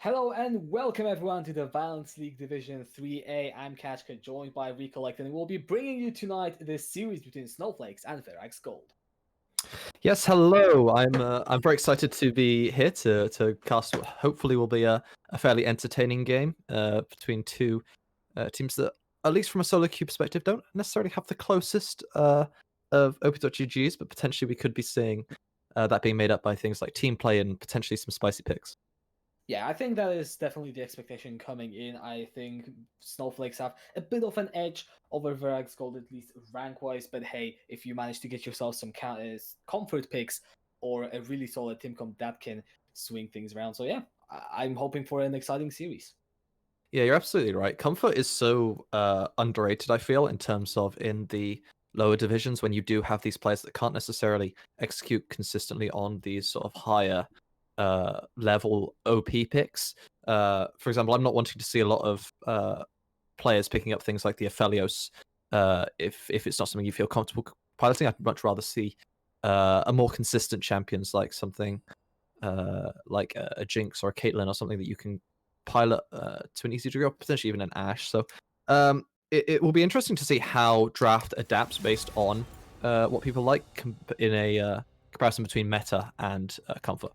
Hello and welcome everyone to the Violence League Division 3A. I'm Kachka, joined by Recollect, and we'll be bringing you tonight this series between Snowflakes and Verax Gold. Yes, hello. I'm very excited to be here to cast what hopefully will be a fairly entertaining game between two teams that, at least from a solo queue perspective, don't necessarily have the closest of OP.GGs, but potentially we could be seeing that being made up by things like team play and potentially some spicy picks. Yeah, I think that is definitely the expectation coming in. I think Snowflakes have a bit of an edge over Verax Gold, at least rank-wise, but hey, if you manage to get yourself some comfort picks or a really solid team comp, that can swing things around. So yeah, I'm hoping for an exciting series. Yeah, you're absolutely right. Comfort is so underrated, I feel, in terms of in the lower divisions when you do have these players that can't necessarily execute consistently on these sort of higher level OP picks. For example, I'm not wanting to see a lot of players picking up things like the Aphelios if it's not something you feel comfortable piloting. I'd much rather see a more consistent champions like something like a Jinx or a Caitlyn or something that you can pilot to an easy degree, or potentially even an Ashe. So it will be interesting to see how draft adapts based on what people like in a comparison between meta and comfort.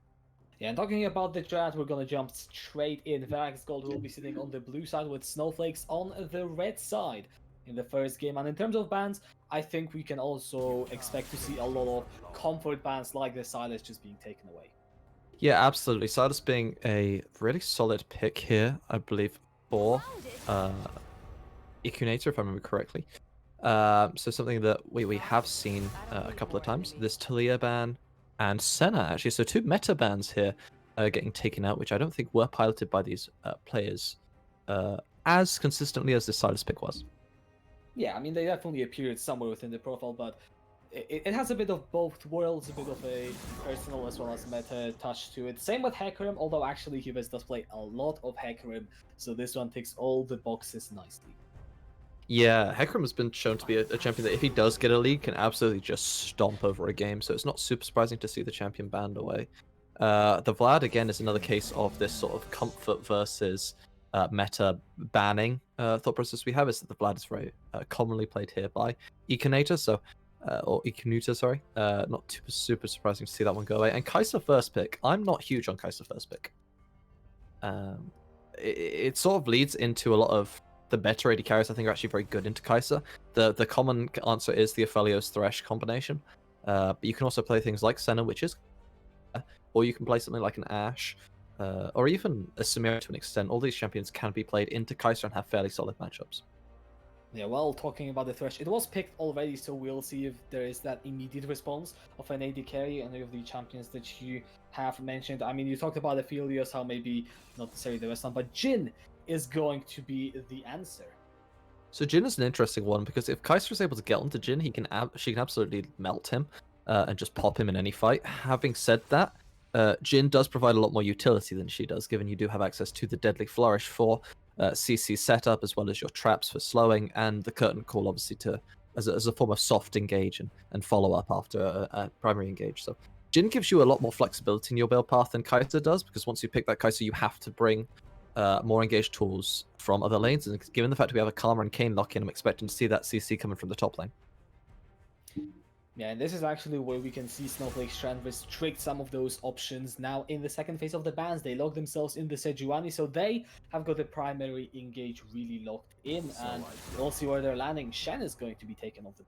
Yeah, and talking about the draft, we're gonna jump straight in. Verax Gold will be sitting on the blue side with Snowflakes on the red side in the first game. And in terms of bans, I think we can also expect to see a lot of comfort bans like the Silas just being taken away. Yeah, absolutely. Silas being a really solid pick here, I believe, for Ikunator, if I remember correctly. So something that we have seen a couple of times. This Talia ban and Senna, actually. So two meta bans here getting taken out, which I don't think were piloted by these players as consistently as this Silas pick was. Yeah, I mean, they definitely appeared somewhere within the profile, but it has a bit of both worlds, a bit of a personal as well as meta touch to it. Same with Hecarim, although actually Hubes does play a lot of Hecarim, so this one ticks all the boxes nicely. Yeah, Hecarim has been shown to be a champion that if he does get a league, can absolutely just stomp over a game, so it's not super surprising to see the champion banned away. The Vlad, again, is another case of this sort of comfort versus meta banning thought process we have, is that the Vlad is very commonly played here by Ikunator, so or Ikunuta, sorry. Not super surprising to see that one go away. And Kai'Sa first pick, I'm not huge on Kai'Sa first pick. It sort of leads into a lot of the better AD carries I think are actually very good into Kai'Sa. The common answer is the Aphelios Thresh combination. But you can also play things like Senna, which is, or you can play something like an Ashe, or even a Samira to an extent. All these champions can be played into Kai'Sa and have fairly solid matchups. Yeah, well, talking about the Thresh, it was picked already, so we'll see if there is that immediate response of an AD carry, any of the champions that you have mentioned. I mean, you talked about Aphelios, how maybe not necessarily the rest one, but Jhin is going to be the answer. So Jhin is an interesting one because if Kai'Sa is able to get onto Jhin, she can absolutely melt him and just pop him in any fight. Having said that, Jhin does provide a lot more utility than she does, given you do have access to the Deadly Flourish for CC setup, as well as your traps for slowing, and the Curtain Call, obviously, as a form of soft engage and follow up after a primary engage. So Jhin gives you a lot more flexibility in your build path than Kai'Sa does, because once you pick that Kai'Sa, you have to bring more engaged tools from other lanes, and given the fact we have a Karma and Kayn lock-in, I'm expecting to see that CC coming from the top lane. Yeah, and this is actually where we can see Snowflakes try and restrict some of those options. Now, in the second phase of the bans, they lock themselves in the Sejuani, so they have got the primary engage really locked in, and we'll see where they're landing. Shen is going to be taken off the...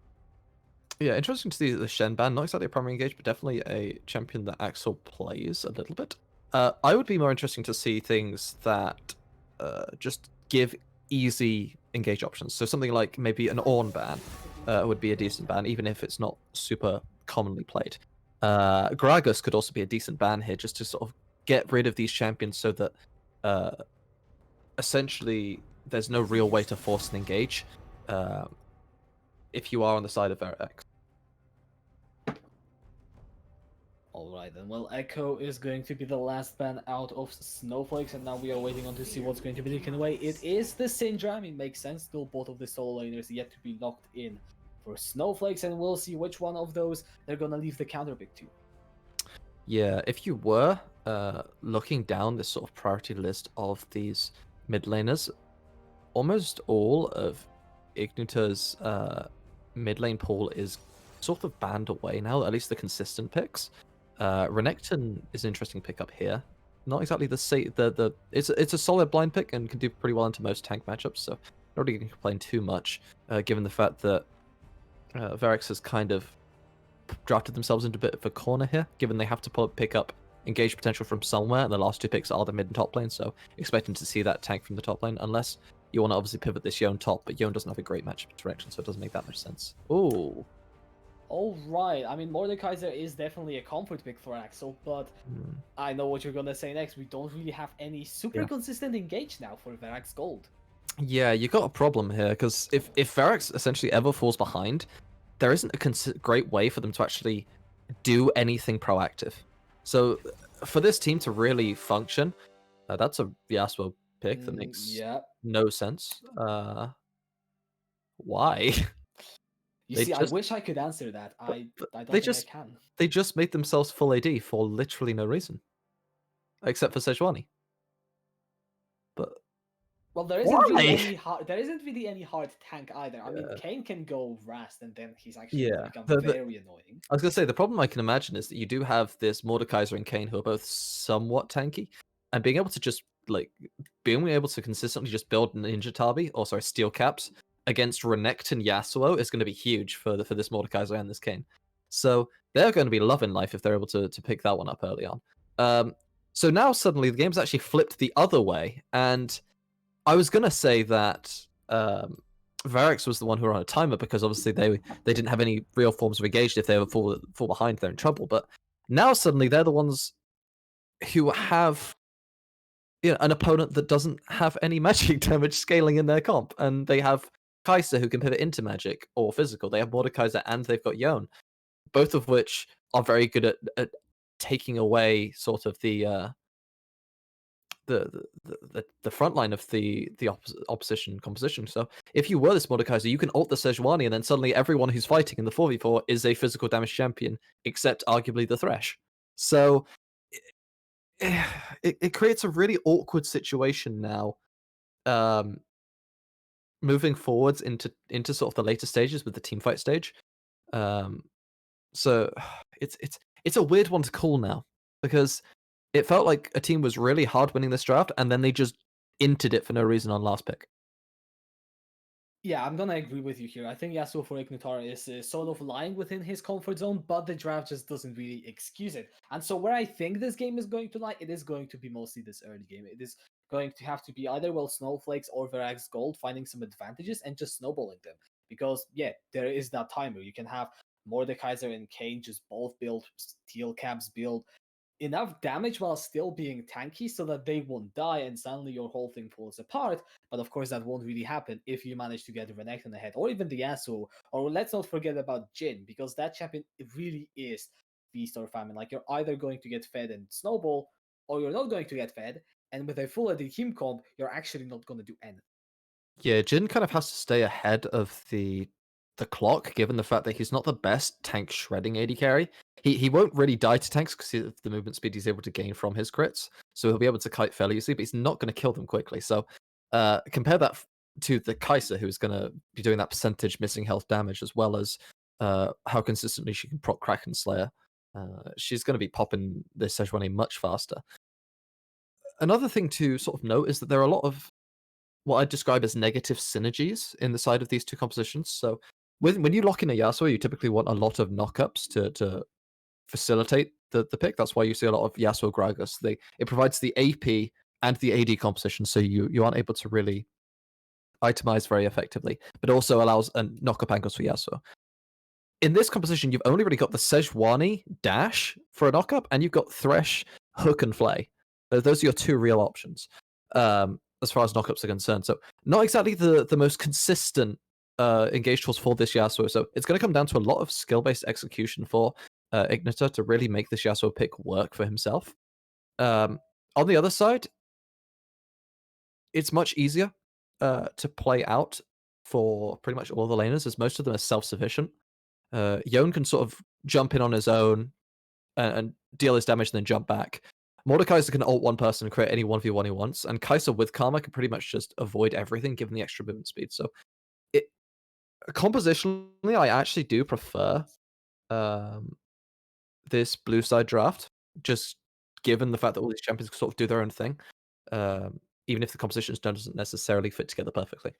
Yeah, interesting to see the Shen ban. Not exactly a primary engage, but definitely a champion that Axel plays a little bit. I would be more interesting to see things that just give easy engage options. So something like maybe an Ornn ban would be a decent ban, even if it's not super commonly played. Gragas could also be a decent ban here, just to sort of get rid of these champions so that essentially there's no real way to force an engage if you are on the side of Verax. Alright then, well, Echo is going to be the last ban out of Snowflakes, and now we are waiting on to see what's going to be taken away. It is the Syndra. I mean, makes sense, still both of the solo laners yet to be locked in for Snowflakes, and we'll see which one of those they're gonna leave the counter pick to. Yeah, if you were looking down this sort of priority list of these mid laners, almost all of Ignita's mid lane pool is sort of banned away now, at least the consistent picks. Renekton is an interesting pick up here. Not exactly the it's a solid blind pick and can do pretty well into most tank matchups, so not really going to complain too much, given the fact that Verax has kind of drafted themselves into a bit of a corner here, given they have to pick up engage potential from somewhere, and the last two picks are the mid and top lane, so expecting to see that tank from the top lane, unless you want to obviously pivot this Yone top, but Yone doesn't have a great matchup direction, so it doesn't make that much sense. Ooh. All right. I mean, Mordekaiser is definitely a comfort pick for Axel, but I know what you're gonna say next. We don't really have any super consistent engage now for Verax Gold. Yeah, you got a problem here, because if Verax essentially ever falls behind, there isn't a great way for them to actually do anything proactive. So for this team to really function, that's a Yasuo pick that makes no sense. Why? You They see, I just wish I could answer that. I don't they think I just can. they just made themselves full AD for literally no reason, except for Sejuani. But well, there isn't really any hard. There isn't really any hard tank either. I mean, Kane can go Rast, and then he's actually going to become very annoying. I was gonna say the problem I can imagine is that you do have this Mordekaiser and Kane who are both somewhat tanky, and being able to just being able to consistently just build Ninja Tabi, or sorry, Steel Caps against Renekton Yasuo is going to be huge for this Mordekaiser and this Kane. So they're going to be loving life if they're able to pick that one up early on. So now suddenly the game's actually flipped the other way, and I was gonna say that Verax was the one who were on a timer because obviously they didn't have any real forms of engaged. If they ever fall behind, they're in trouble. But now suddenly they're the ones who have an opponent that doesn't have any magic damage scaling in their comp, and they have Kai'Sa who can pivot into magic or physical. They have Mordekaiser and they've got Yone, both of which are very good at taking away sort of the front line of the opposition composition. So if you were this Mordekaiser, you can ult the Sejuani, and then suddenly everyone who's fighting in the 4v4 is a physical damage champion, except arguably the Thresh. So it creates a really awkward situation now, moving forwards into sort of the later stages with the teamfight stage. So it's a weird one to call now, because it felt like a team was really hard winning this draft, and then they just inted it for no reason on last pick. Yeah, I'm gonna agree with you here. I think Yasuo for Ignitar is sort of lying within his comfort zone, but the draft just doesn't really excuse it. And so where I think this game is going to lie, it is going to be mostly this early game. It is going to have to be either Snowflakes or Verax Gold finding some advantages and just snowballing them. Because yeah, there is that timer. You can have Mordekaiser and Kane just both build steel caps, build enough damage while still being tanky so that they won't die and suddenly your whole thing falls apart. But of course, that won't really happen if you manage to get Renekton ahead, or even the Yasuo, or let's not forget about Jhin, because that champion really is feast or famine. Like, you're either going to get fed and snowball, or you're not going to get fed, and with a full AD team comp, you're actually not going to do anything. Yeah, Jin kind of has to stay ahead of the clock, given the fact that he's not the best tank shredding AD carry. He won't really die to tanks because of the movement speed he's able to gain from his crits, so he'll be able to kite fairly easily, but he's not going to kill them quickly. So compare that to the Kai'Sa, who's going to be doing that percentage missing health damage, as well as how consistently she can proc Kraken Slayer. She's going to be popping this Sejuani much faster. Another thing to sort of note is that there are a lot of what I'd describe as negative synergies in the side of these two compositions. So when you lock in a Yasuo, you typically want a lot of knockups to facilitate the pick. That's why you see a lot of Yasuo Gragas. It provides the AP and the AD composition, so you aren't able to really itemize very effectively, but also allows knock-up angles for Yasuo. In this composition, you've only really got the Sejuani dash for a knockup, and you've got Thresh, Hook, and Flay. Those are your two real options. As far as knockups are concerned. So not exactly the most consistent engage tools for this Yasuo. So it's going to come down to a lot of skill-based execution for Ignita to really make this Yasuo pick work for himself. On the other side, it's much easier to play out for pretty much all the laners, as most of them are self-sufficient. Yone can sort of jump in on his own and deal his damage and then jump back. Mordekaiser can ult one person and create any 1v1 he wants, and Kai'Sa with Karma can pretty much just avoid everything given the extra movement speed. So it compositionally, I actually do prefer um, this blue side draft, just given the fact that all these champions sort of do their own thing, even if the compositions doesn't necessarily fit together perfectly.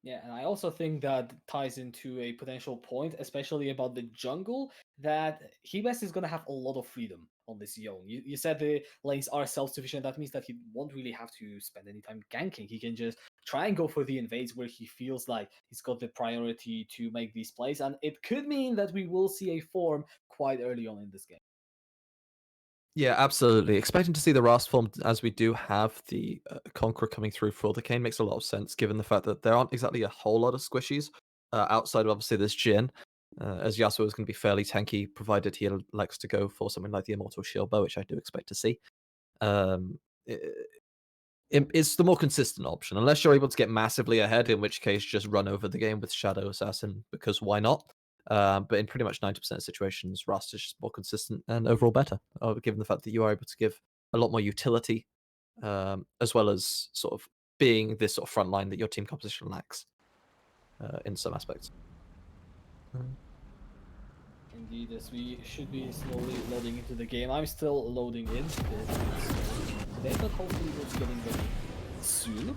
Yeah, and I also think that ties into a potential point, especially about the jungle, that Hibes is going to have a lot of freedom on this zone. You said the lanes are self-sufficient. That means that he won't really have to spend any time ganking. He can just try and go for the invades where he feels like he's got the priority to make these plays. And it could mean that we will see a form quite early on in this game. Yeah, absolutely. Expecting to see the Rast form as we do have the Conqueror coming through for the Kane makes a lot of sense, given the fact that there aren't exactly a whole lot of squishies outside of obviously this Jhin, as Yasuo is going to be fairly tanky, provided he likes to go for something like the Immortal Shield Bow, which I do expect to see. Um, it's the more consistent option, unless you're able to get massively ahead, in which case just run over the game with Shadow Assassin, because why not? But in pretty much 90% of situations, Rust is just more consistent and overall better, given the fact that you are able to give a lot more utility, as well as sort of being this sort of front line that your team composition lacks in some aspects. Indeed, as we should be slowly loading into the game. I'm still loading in today, but hopefully we'll be getting ready soon.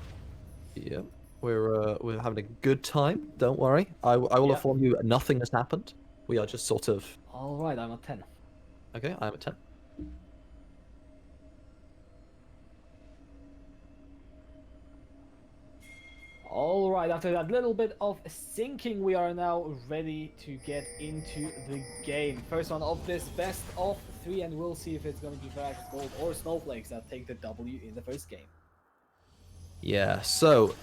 Yeah, we're having a good time. Don't worry. I will Yeah. inform you nothing has happened. We are just sort of All right, I'm at 10. okay. I'm at 10. All right, after that little bit of syncing, we are now ready to get into the game. First one of this best of 3, and we'll see if it's going to be Verax, Gold, or Snowflakes that take the W in the first game. Yeah, so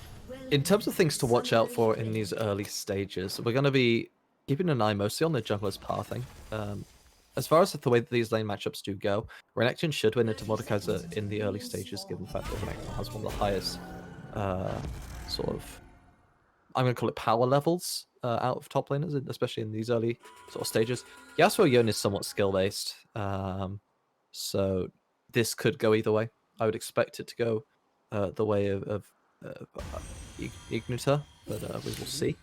in terms of things to watch out for in these early stages, we're going to be keeping an eye mostly on the jungler's pathing. As far as the way that these lane matchups do go, Renekton should win into Mordekaiser in the early stages, given the fact that Renekton has one of the highest sort of, I'm going to call it power levels out of top laners, especially in these early sort of stages. Yasuo Yon is somewhat skill-based, so this could go either way. I would expect it to go the way of Ignita, but we will see.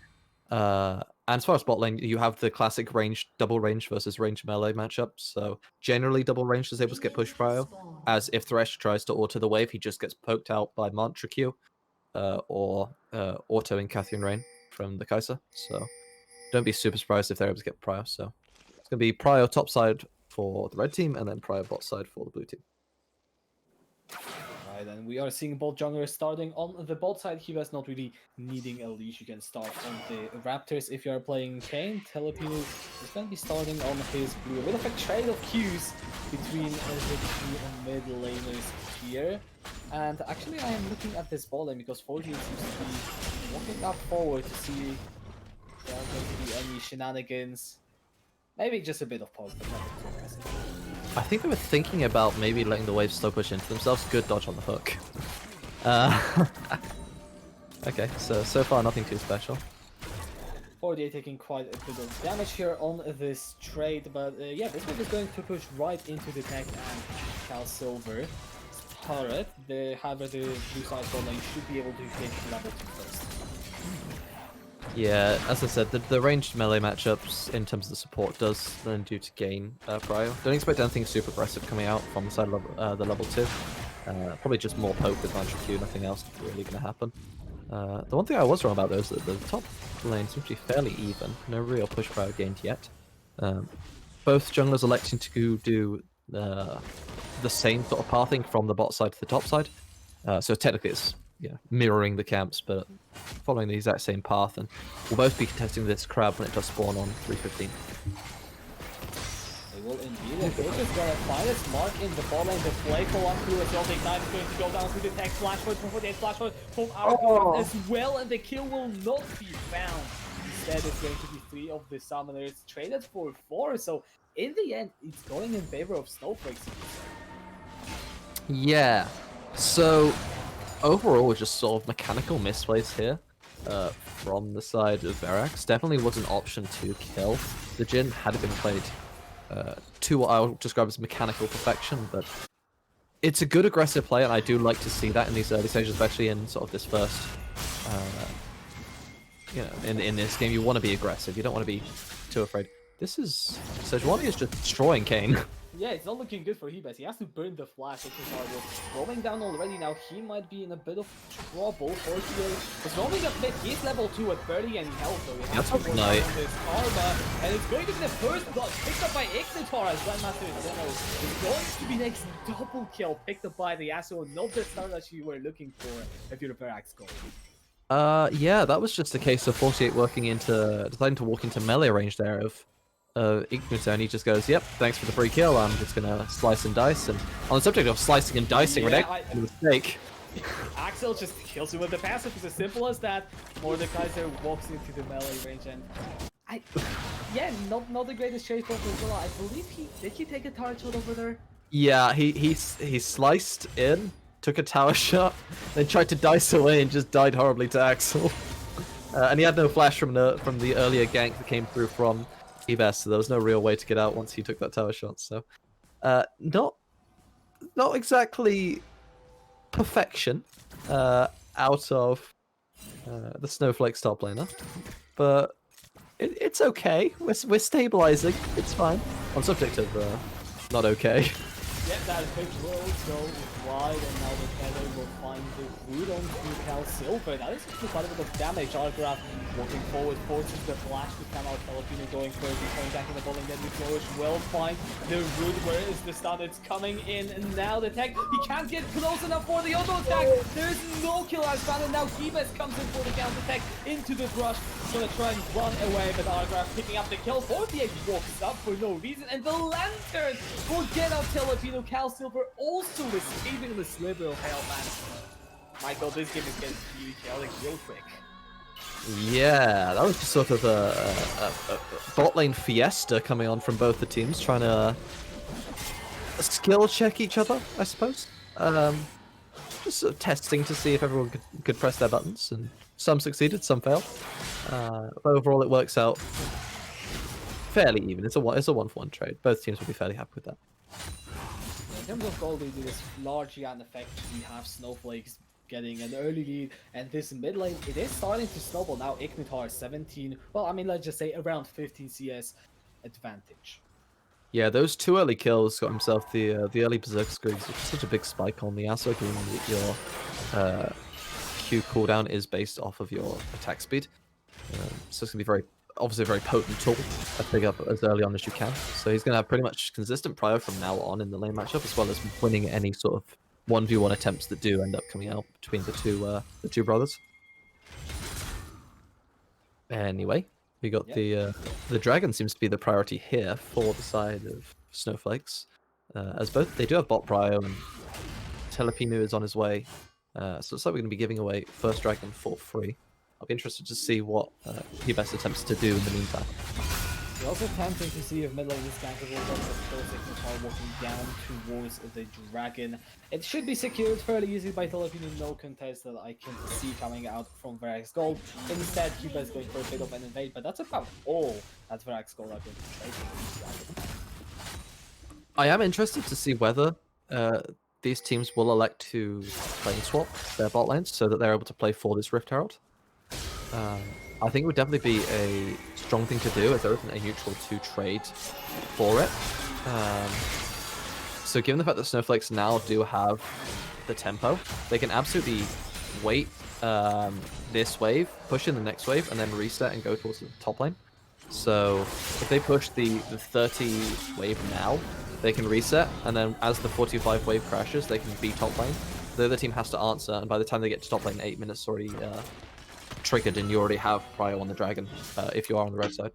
And as far as bot lane, you have the classic range, double range versus range melee matchup. So generally, double range is able to get pushed prio, as if Thresh tries to auto the wave, he just gets poked out by Mantra Q or autoing Catherine Rain from the Kai'Sa. So don't be super surprised if they're able to get prio. So it's going to be prio top side for the red team, and then prio bot side for the blue team. Right, and we are seeing both junglers starting on the bot side. Hibes not really needing a leash. You can start on the Raptors if you are playing Kane. Telepinu is going to be starting on his blue. A bit of a trade of Qs between the two mid laners here. And actually, I am looking at this ball lane because 4G seems to be walking up forward to see if there are going to be any shenanigans. Maybe just a bit of pause, but nothing too aggressive. I think they were thinking about maybe letting the waves slow push into themselves. Good dodge on the hook. Okay, so far nothing too special. 48 taking quite a bit of damage here on this trade, but yeah, this one is going to push right into the tech and Cal Silver turret. However, the blue side bot lane should be able to hit level 2 first. Yeah, as I said, the ranged melee matchups in terms of the support does lend you to gain prio. Don't expect anything super aggressive coming out from the side of the level 2. Probably just more poke with Mantra Q, nothing else really going to happen. The one thing I was wrong about though is that the top lane seems to be fairly even. No real push prio gained yet. Both junglers electing to do the same sort of pathing from the bot side to the top side. So technically it's mirroring the camps, but following the exact same path, and we'll both be contesting this crab when it does spawn on 315. They will indeed, and they're just gonna find its mark in the ball lane. The playful one through as well. The Ignite is going to go down to the tech. Flash for 48 flash for from our as well, and the kill will not be found. Instead, it's going to be 3 of the summoners traded for 4. So in the end, it's going in favor of Snowflakes. Yeah. So overall, just sort of mechanical misplays here from the side of Verax. Definitely was an option to kill the Jhin had it been played to what I'll describe as mechanical perfection, but it's a good aggressive play, and I do like to see that in these early stages, especially in sort of this first, in this game. You want to be aggressive. You don't want to be too afraid. This is... Sejuani is just destroying Kane. Yeah, it's not looking good for Hebes. He has to burn the flash. Igniter was rolling down already. Now he might be in a bit of trouble. He's rolling up mid. He's level 2 at 30 and health, so he has to work on his armor. And it's going to be the first blood picked up by Igniter as Grandmaster is going to be next double kill picked up by the Yasuo. Not the start that you were looking for if you're a Verax goal. Yeah, that was just a case of 48 deciding to walk into melee range there of Igniter, and he just goes, yep, thanks for the free kill, I'm just gonna slice and dice. And on the subject of slicing and dicing, a mistake. Axel just kills him with the passive. It's as simple as that. Mordekaiser walks into the melee range, and not the greatest chase for Zilla. I believe did he take a turret shot over there? Yeah, he sliced in, took a tower shot, then tried to dice away and just died horribly to Axel. And he had no flash from the earlier gank that came through from Hebes, so there was no real way to get out once he took that tower shot. So, not exactly perfection out of the Snowflakes top laner, but it's okay. We're stabilizing. It's fine. On subject of not okay. Yep, that pick will go wide, and now the Tether will find the root on Cal Silver. That is actually quite a bit of damage. Argraf walking forward, forces the flash to come out. Filipino going first, he's going back in the ball, and then the Flourish will find the root. Where is the stun? It's coming in, and now the tech. He can't get close enough for the auto attack. There's no kill as found, and now Hebes comes in for the counter attack into the rush. He's gonna try and run away, but Argraf picking up the kill. 48 walks up for no reason, and the lantern will get out Filipino. Cal Silver also escaping the sliver of hell, man. My god, this game is getting really chaotic real quick. Yeah, that was just sort of a bot lane fiesta coming on from both the teams, trying to skill check each other, I suppose. Just sort of testing to see if everyone could press their buttons, and some succeeded, some failed. But overall, it works out fairly even. It's a 1-for-1 trade. Both teams will be fairly happy with that. In terms of gold, we do this largely an effect. We have Snowflakes getting an early lead, and this mid lane, it is starting to snowball now. Igniter 17, well, I mean, let's just say around 15 CS advantage. Yeah, those 2 early kills got himself the early Berserk Screams, which is such a big spike on the Yasuo, given that your Q cooldown is based off of your attack speed. So it's going to be obviously a very potent tool to pick up as early on as you can. So he's going to have pretty much consistent prio from now on in the lane matchup, as well as winning any sort of 1v1 attempts that do end up coming out between the two brothers. Anyway, we got the dragon seems to be the priority here for the side of Snowflakes, as both they do have bot prio and Telepinu is on his way. So it's like we're going to be giving away first dragon for free. I'll be interested to see what he best attempts to do in the meantime. We're also tempting to see if mid lane is gankable, but the are walking down towards the dragon. It should be secured fairly easy by Filipino, no contest that I can see coming out from Verax Gold. Instead, Cuba is going for a bit of an invade, but that's about all that Verax Gold are going to trade for this dragon. I am interested to see whether these teams will elect to lane swap their bot lanes so that they're able to play for this Rift Herald. I think it would definitely be a strong thing to do, as there isn't a neutral to trade for it. So given the fact that Snowflakes now do have the tempo, they can absolutely wait this wave, push in the next wave, and then reset and go towards the top lane. So if they push the 30 wave now, they can reset, and then as the 45 wave crashes, they can be top lane. The other team has to answer, and by the time they get to top lane, 8 minutes already triggered, and you already have prio on the dragon if you are on the red side.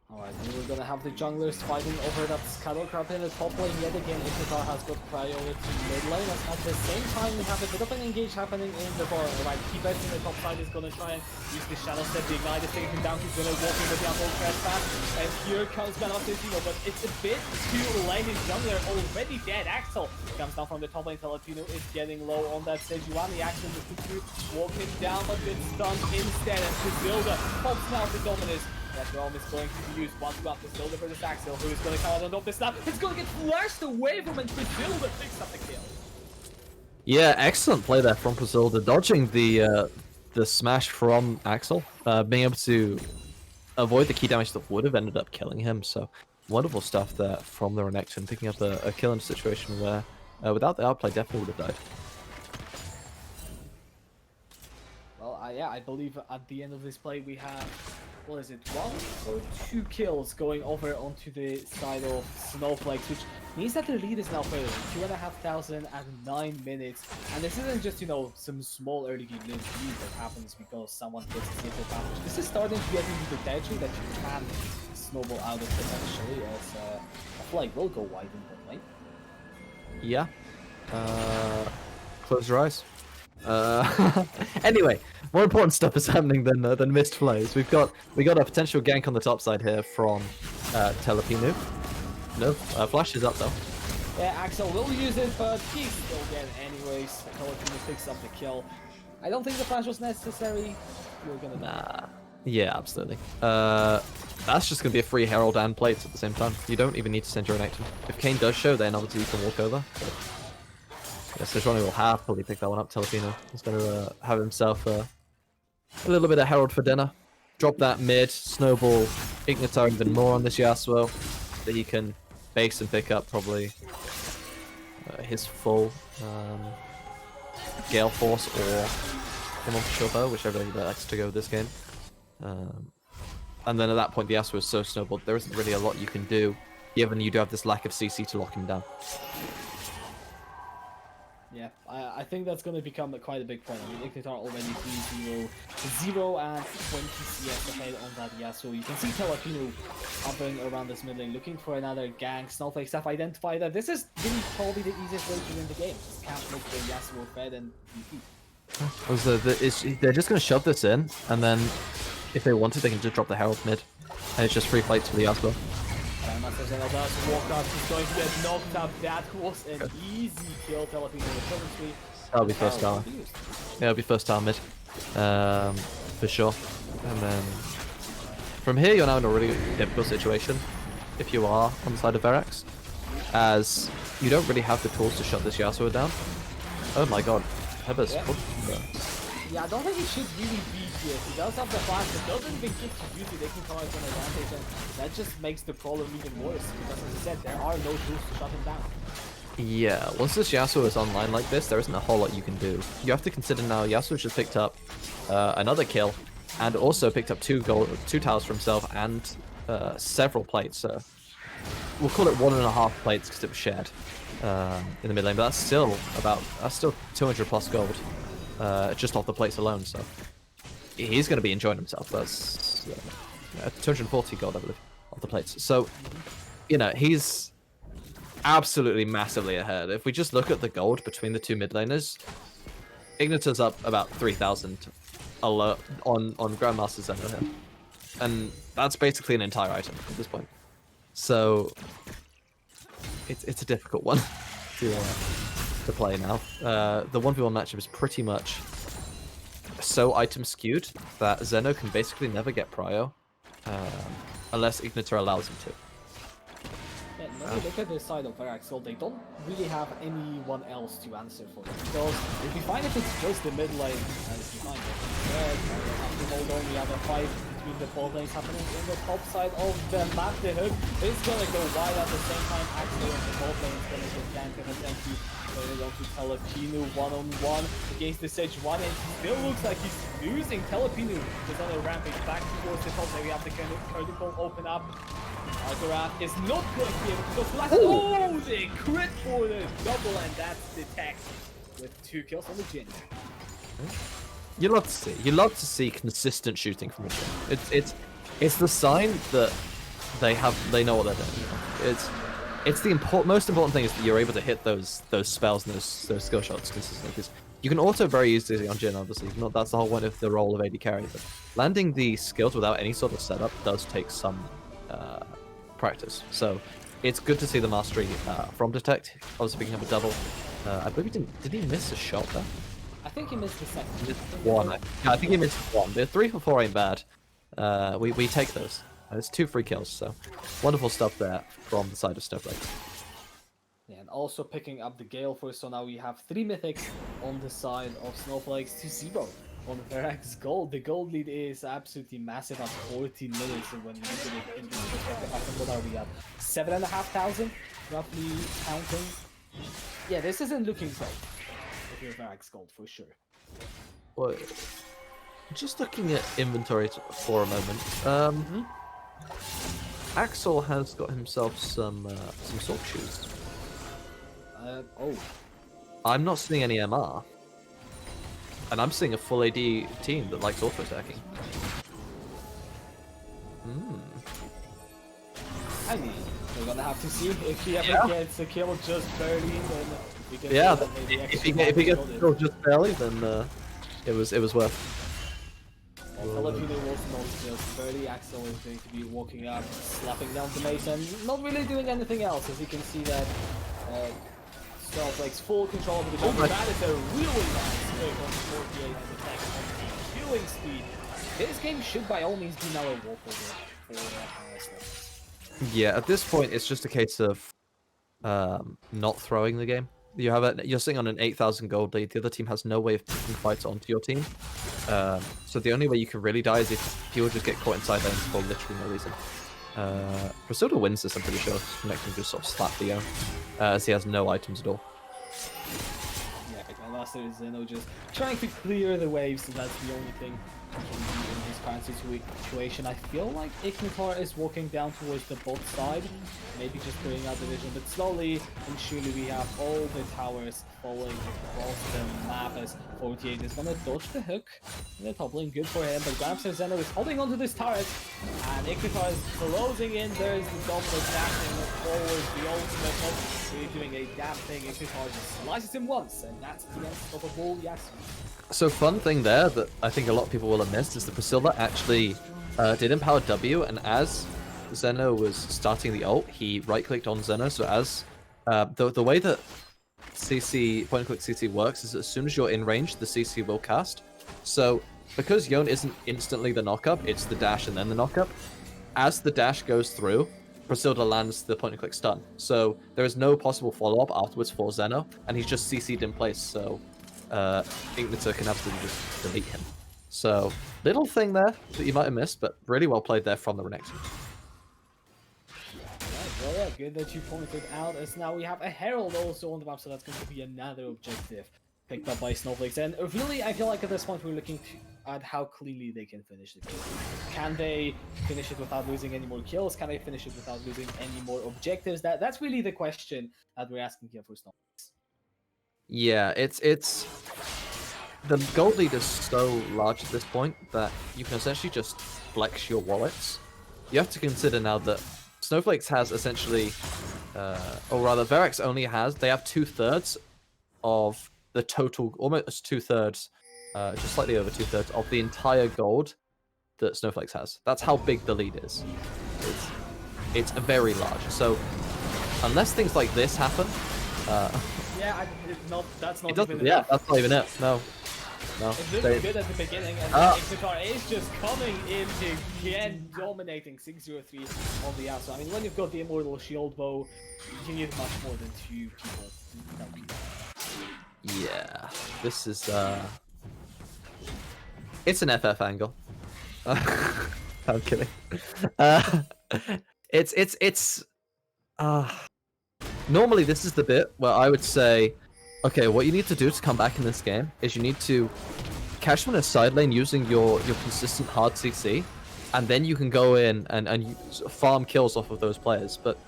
Alright, and we're gonna have the junglers fighting over that Scuttle Crab in the top lane yet again. Igniter has got priority mid lane, and at the same time we have a bit of an engage happening in the bottom. Alright, Hebes in the top side is gonna try and use the Shadow Step, the Ignite is taking him down, he's gonna walk in with the Unbolt Crash fast, and here comes Grandmaster, but it's a bit too late. His jungler already dead. Axel comes down from the top lane, Filipino is getting low on that Sejuani. Axel just to walk him down, but gets stunned instead, and Brazilda pops now the Dominus That realm is going to be used. One drop is still for this Axel, who is going to come out on this snap. It's going to get flashed away from him. Brazilda picks up the kill. Yeah, excellent play there from Brazilda, dodging the smash from Axel, being able to avoid the key damage that would have ended up killing him. So wonderful stuff there from the Renekton, picking up a kill in a situation where without the outplay definitely would have died. Well, yeah, I believe at the end of this play we have, what is it, 1 or 2 kills going over onto the side of Snowflakes, which means that the lead is now further, 2,500 and 9 minutes. And this isn't just, you know, some small early game lead that happens because someone gets a safe advantage. This is starting to get into the territory that you can snowball out of potentially, as I feel like we'll go wide in the lane. Yeah. Close your eyes. Anyway, more important stuff is happening than missed flows. We got a potential gank on the top side here from Telepinu. No, flash is up though. Yeah, Axel will use it, but he's still dead anyways. Telepinu picks up the kill. I don't think the flash was necessary. You're gonna die. Yeah, absolutely. That's just gonna be a free Herald and plates at the same time. You don't even need to send your Renekton. If Kane does show, then obviously you can walk over. But yes, Sejuani will happily pick that one up. Telepino is going to have himself a little bit of Herald for dinner. Drop that mid, snowball Ignitar even more on this Yasuo, that he can base and pick up probably his full Gale Force or Immortal Bow, whichever he likes to go this game. And then at that point the Yasuo is so snowballed, there isn't really a lot you can do, given you do have this lack of CC to lock him down. Yeah, I think that's going to become quite a big point. I mean, Ignitar already 3-0, 0 and 20 CS ahead on that Yasuo. You can see Telepinu hovering around this mid lane, looking for another gank. Snowflakes have identified that this is really probably the easiest way to win the game. Just can't make the Yasuo fed and defeat. They're just going to shove this in, and then if they wanted, they can just drop the Herald mid, and it's just free plates for the Yasuo. Does walk up, he's going to get knocked up. That was an easy kill. Telepinu with Coventry. That'll be first tower. Yeah, it'll be first tower mid, for sure. And then from here, you're now in a really difficult situation if you are on the side of Verax, as you don't really have the tools to shut this Yasuo down. Oh my god, Heber's Yeah, I don't think it should really be here. He does have the flash, but doesn't even get to use it. They can come out an advantage, and that just makes the problem even worse. Because as I said, there are no tools to shut him down. Yeah, once this Yasuo is online like this, there isn't a whole lot you can do. You have to consider now, Yasuo just picked up another kill, and also picked up 2 towers for himself, and several plates. We'll call it 1.5 plates because it was shared in the mid lane, but that's still 200 plus gold. Just off the plates alone, so he's going to be enjoying himself. That's 240 gold, I believe, off the plates. So, you know, he's absolutely massively ahead. If we just look at the gold between the 2 mid laners, Ignitar's up about 3,000 on Grandmaster Zeno here, and that's basically an entire item at this point. So it's a difficult one to play now. The 1v1 matchup is pretty much so item skewed that Zeno can basically never get prio unless Ignitar allows him to. Yeah, when you look at the side of Verax, they don't really have anyone else to answer for it. Because it'd be fine if it's just the mid lane, and it's fine. Hold on, we have a fight between the bot lanes happening in the top side of the map. The hook is gonna go wide at the same time. Actually, on the bot lane is gonna get ganked and essentially going on to Telepinu one-on-one against the Sejuani, and he still looks like he's losing. Telepinu is on a rampage back towards the top. There we have the Curticle open up. Arthuraf is not going to be able to go flash. Oh, the crit for the double, and that's the tech with 2 kills on the Jhin. You love to see consistent shooting from the Jhin. It's the sign that they know what they're doing. It's the most important thing is that you're able to hit those spells and those skill shots consistently. Because you can auto very easily on Jhin, obviously. That's the whole point of the role of AD carry. But landing the skills without any sort of setup does take some practice. So it's good to see the mastery from Detect. Obviously picking up a double. I believe did he miss a shot there? I think he missed the second. One. I think he missed 1. The 3 for 4 ain't bad. we take those. It's 2 free kills, so wonderful stuff there from the side of Snowflakes. Yeah, and also picking up the Gale Force, so now we have 3 mythics on the side of Snowflakes to 0 on Verax gold. The gold lead is absolutely massive at 14 minutes, and when you look at it in this perspective, I think what are we at? 7,500, roughly counting. Yeah, this isn't looking great if you're Verax gold for sure. Well, just looking at inventory for a moment. Axel has got himself some sword shoes. Oh. I'm not seeing any MR. And I'm seeing a full AD team that likes auto-attacking. I mean, we're gonna have to see if he ever gets a kill just barely, then we can if he gets a kill just barely, then it was worth. Filipino was not just barely. Axel is going to be walking up, slapping down the mace, and not really doing anything else, as you can see that Snowflakes full control of the jungle. That is a really nice pick on the 48 and the tank on killing speed. This game should by all means be now a walkover for Snowflakes. Yeah, at this point it's just a case of not throwing the game. You're sitting on an 8,000 gold lead. The other team has no way of picking fights onto your team. So the only way you can really die is if people just get caught inside lanes for literally no reason. Priscilla wins this, I'm pretty sure. Connecting just sort of slap Theo, as he has no items at all. Yeah, and last there is Zeno just trying to clear the waves, and that's the only thing he can do in this current situation. I feel like Ignitar is walking down towards the bot side, maybe just putting out the vision, but slowly and surely we have all the towers falling across the map as 48 is gonna dodge the hook in the top lane. Good for him, but Gramps Zeno is holding onto this turret, and Ignitar is closing in. There's the dominant dashing forward, the ultimate, not really doing a damn thing. Ignitar just slices him once, and that's the unstoppable Yasuo. So fun thing there that I think a lot of people will have missed is that Priscilla actually did empower W, and as Zeno was starting the ult, he right-clicked on Zeno. So as the way that CC point-and-click CC works is as soon as you're in range, the CC will cast. So because Yone isn't instantly the knock-up, it's the dash and then the knock-up. As the dash goes through, Priscilla lands the point-and-click stun. So there is no possible follow-up afterwards for Zeno, and he's just CC'd in place. So Ignitar can absolutely just delete him. So, little thing there that you might have missed, but really well played there from the Renekton. Well, yeah, good that you pointed out, as now we have a Herald also on the map, so that's going to be another objective picked up by Snowflakes. And really, I feel like at this point we're looking at how cleanly they can finish the game. Can they finish it without losing any more kills? Can they finish it without losing any more objectives? That's really the question that we're asking here for Snowflakes. Yeah, it's the gold lead is so large at this point that you can essentially just flex your wallets. You have to consider now that Snowflakes has essentially, or rather Verax only has, they have 2/3 of the total, almost 2/3, just slightly over 2/3 of the entire gold that Snowflakes has. That's how big the lead is. It's very large. So unless things like this happen, that's not even enough. Yeah, that's not even it. No. It looked good at the beginning, and Ignitar is just coming in again, dominating 603 on the outside. I mean, when you've got the Immortal Shield Bow, you need much more than 2 people to help you. Yeah, this is it's an FF angle. I'm kidding. It's normally this is the bit where I would say, okay, what you need to do to come back in this game is you need to catch them in a side lane using your consistent hard CC, and then you can go in and farm kills off of those players. But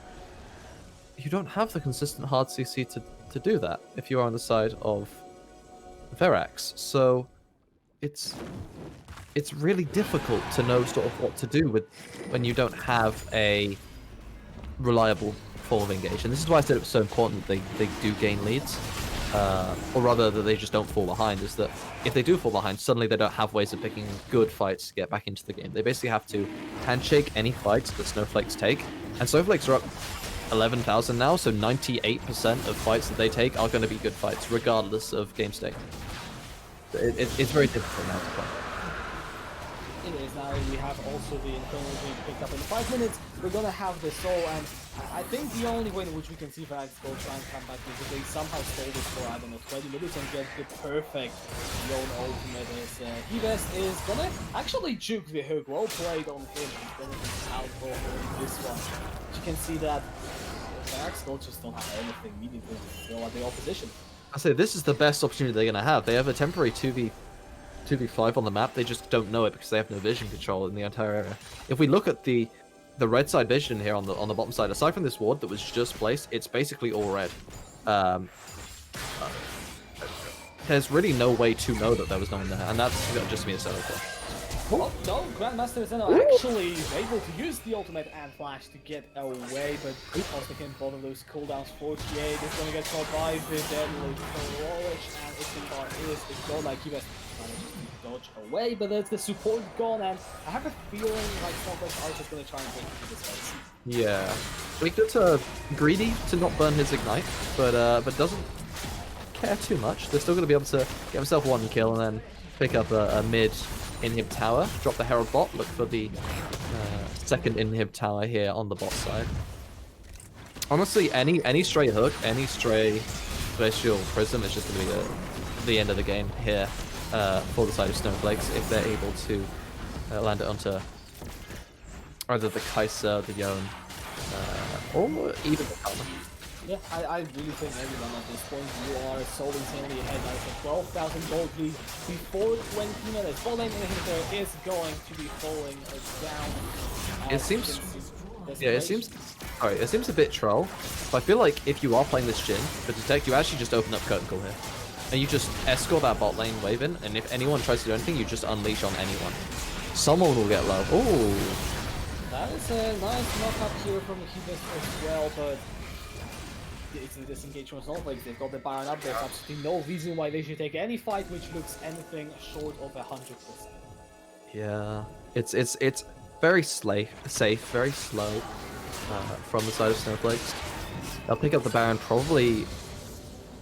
you don't have the consistent hard CC to do that if you are on the side of Verax. So it's really difficult to know sort of what to do with when you don't have a reliable form of engage. And this is why I said it was so important that they do gain leads. Or rather that they just don't fall behind, is that if they do fall behind, suddenly they don't have ways of picking good fights to get back into the game. They basically have to handshake any fights that Snowflakes take, and Snowflakes are up 11,000 now, so 98% of fights that they take are going to be good fights, regardless of game state. It's very difficult now to play. it is. Now we have also the Infernal being picked up in 5 minutes. We're gonna have the Soul, and I think the only way in which we can see Verax go try and come back is if they somehow stall this for, I don't know, 20 minutes and get the perfect Yone ultimate. As Hibes is gonna actually juke the hook. Well played on him. He's gonna be out for this one. But you can see that Verax just don't have anything meaningful to throw at the opposition. I say this is the best opportunity they're gonna have. They have a temporary 2v5 on the map. They just don't know it because they have no vision control in the entire area. If we look at the red side vision here on the bottom side, aside from this ward that was just placed, it's basically all red. There's really no way to know that there was no one there, and that's just me a solo kill. Oh, no, Grandmaster Zeno actually able to use the ultimate and flash to get away, but also can bother those cooldowns. 48 is going to get caught by the deadly Heroic, and Istinbar is gone. Like he was manages to dodge away, but there's the support gone, and I have a feeling like Snowflakes are just going to try and take this fight. Yeah, Weaknut greedy to not burn his ignite, but doesn't care too much. They're still going to be able to get himself one kill and then pick up a mid inhib tower, drop the Herald bot, look for the second inhib tower here on the bot side. Honestly, any stray hook, any stray Celestial Prism is just going to be the end of the game here for the side of Snowflakes if they're able to land it onto either the Kai'Sa, the Yone, or even the Karma. Yeah, I really think everyone at this point, you are so insanely ahead. Like a 12,000 gold lead before 20 minutes. Ball lane inhibitor is going to be falling down. It seems, yeah, it seems a bit troll. But I feel like if you are playing this Jhin for Detect, you actually just open up Curtain Call here. And you just escort that bot lane wave in, and if anyone tries to do anything, you just unleash on anyone. Someone will get low. Ooh. That is a nice knock-up here from Hibes as well, but it's a disengage from Snowflakes. They've got the Baron up. There's absolutely no reason why they should take any fight which looks anything short of 100%. Yeah, it's very safe, very slow from the side of Snowflakes. They'll pick up the Baron probably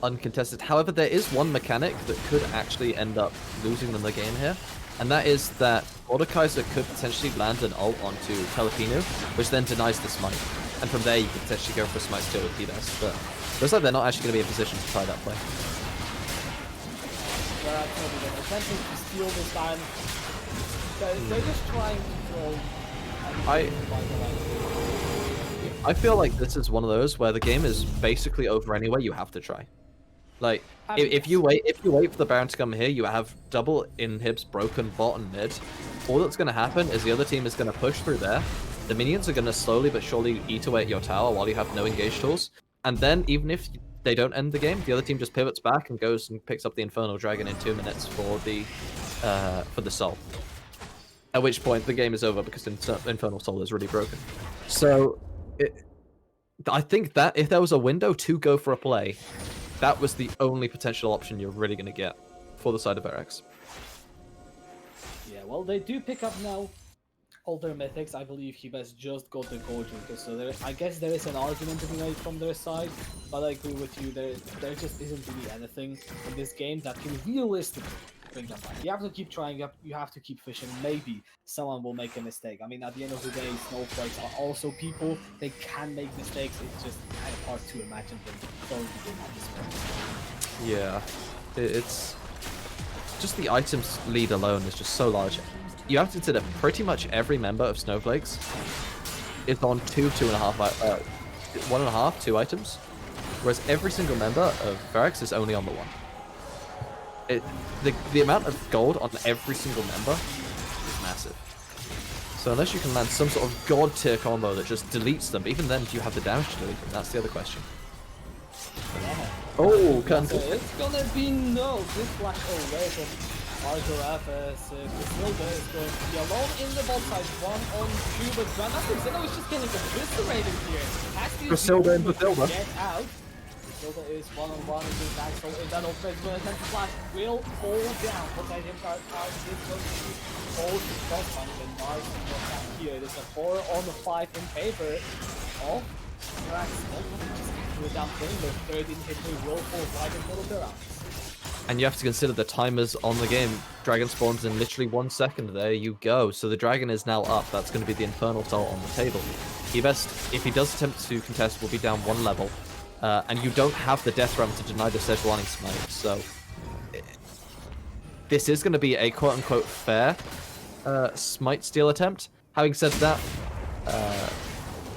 uncontested. However, there is one mechanic that could actually end up losing them the game here, and that is that Mordekaiser could potentially land an ult onto Telepinu, which then denies the smite. And from there, you can potentially go for a smite steal with Hibes, but it looks like they're not actually going to be in position to try that play. They're actually attempting to steal this time. They're just trying to throw. I feel like this is one of those where the game is basically over anyway. You have to try. Like if you wait for the Baron to come here, you have double inhibs, broken bot and mid. All that's going to happen is the other team is going to push through there. The minions are going to slowly but surely eat away at your tower while you have no engage tools. And then, even if they don't end the game, the other team just pivots back and goes and picks up the Infernal Dragon in 2 minutes for the Soul. At which point, the game is over because Infernal Soul is really broken. So, I think that if there was a window to go for a play, that was the only potential option you're really going to get for the side of Verax. Yeah, well, they do pick up now all their mythics. I believe Hibes just got the gold drinker, so I guess there is an argument to be made from their side, but I agree with you, there just isn't really anything in this game that can realistically bring them back. You have to keep trying, you have to keep fishing. Maybe someone will make a mistake. I mean, at the end of the day, Snowflakes are also people. They can make mistakes. It's just kind of hard to imagine them throwing the game at this point. Yeah, it's just the items lead alone is just so large. You have to consider pretty much every member of Snowflakes is on 1.5, 2 items, whereas every single member of Verax is only on the 1. The amount of gold on every single member is massive. So unless you can land some sort of god tier combo that just deletes them, even then do you have the damage to delete them? That's the other question. Oh, can't. It's gonna be no good flash away from Argoraf as Griselda is going to be alone in the bot side, 1-on-2, but Grandmaster Zeno is just getting eviscerated here. Griselda and Griselda. Get out. Griselda is 1-on-1 against Axel, and that ultimate will attempt to flash, will fall down. Outside him, card out is going to be hold the cross one, and Mars is not down here. It is a 4-on-5 in favor of Verax. Just down playing the third inhibitor will fall right in front of their eyes. And you have to consider the timers on the game. Dragon spawns in literally 1 second. There you go. So the dragon is now up. That's going to be the Infernal Soul on the table. If he does attempt to contest, will be down 1 level. And you don't have the Death Realm to deny the Sejuani Smite. So this is going to be a quote-unquote fair Smite steal attempt. Having said that,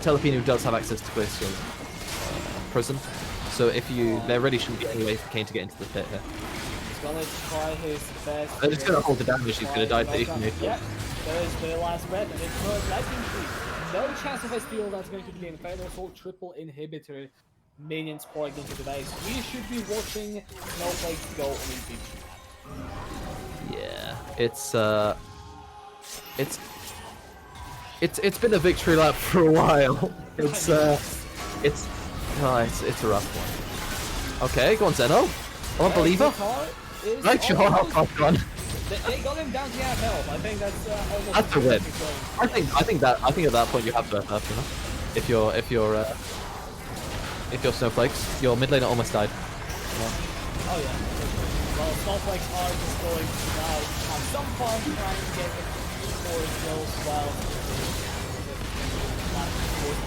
Telepinu does have access to Glacial Prison. So there really shouldn't be any way for Kane to get into the pit here. He's gonna try his best. They're just gonna hold the damage. He's gonna die to Ignition. Yep, there is the last red, and it's not legendary. No chance of a steal. That's going to be an Infernal Soul triple inhibitor. Minions pouring into the base. We should be watching Snowflakes go MVP. Yeah, it's been a victory lap for a while. It's a rough one. Okay, go on, Zeno. On, Believer. Right, sure. Oh, God. They got him down to half health. I think that's almost. That's a win. I think at that point you have to have enough. If you're Snowflakes, your mid laner almost died. Oh yeah. Well, Snowflakes are just going to now have some fun trying to get a few more kills while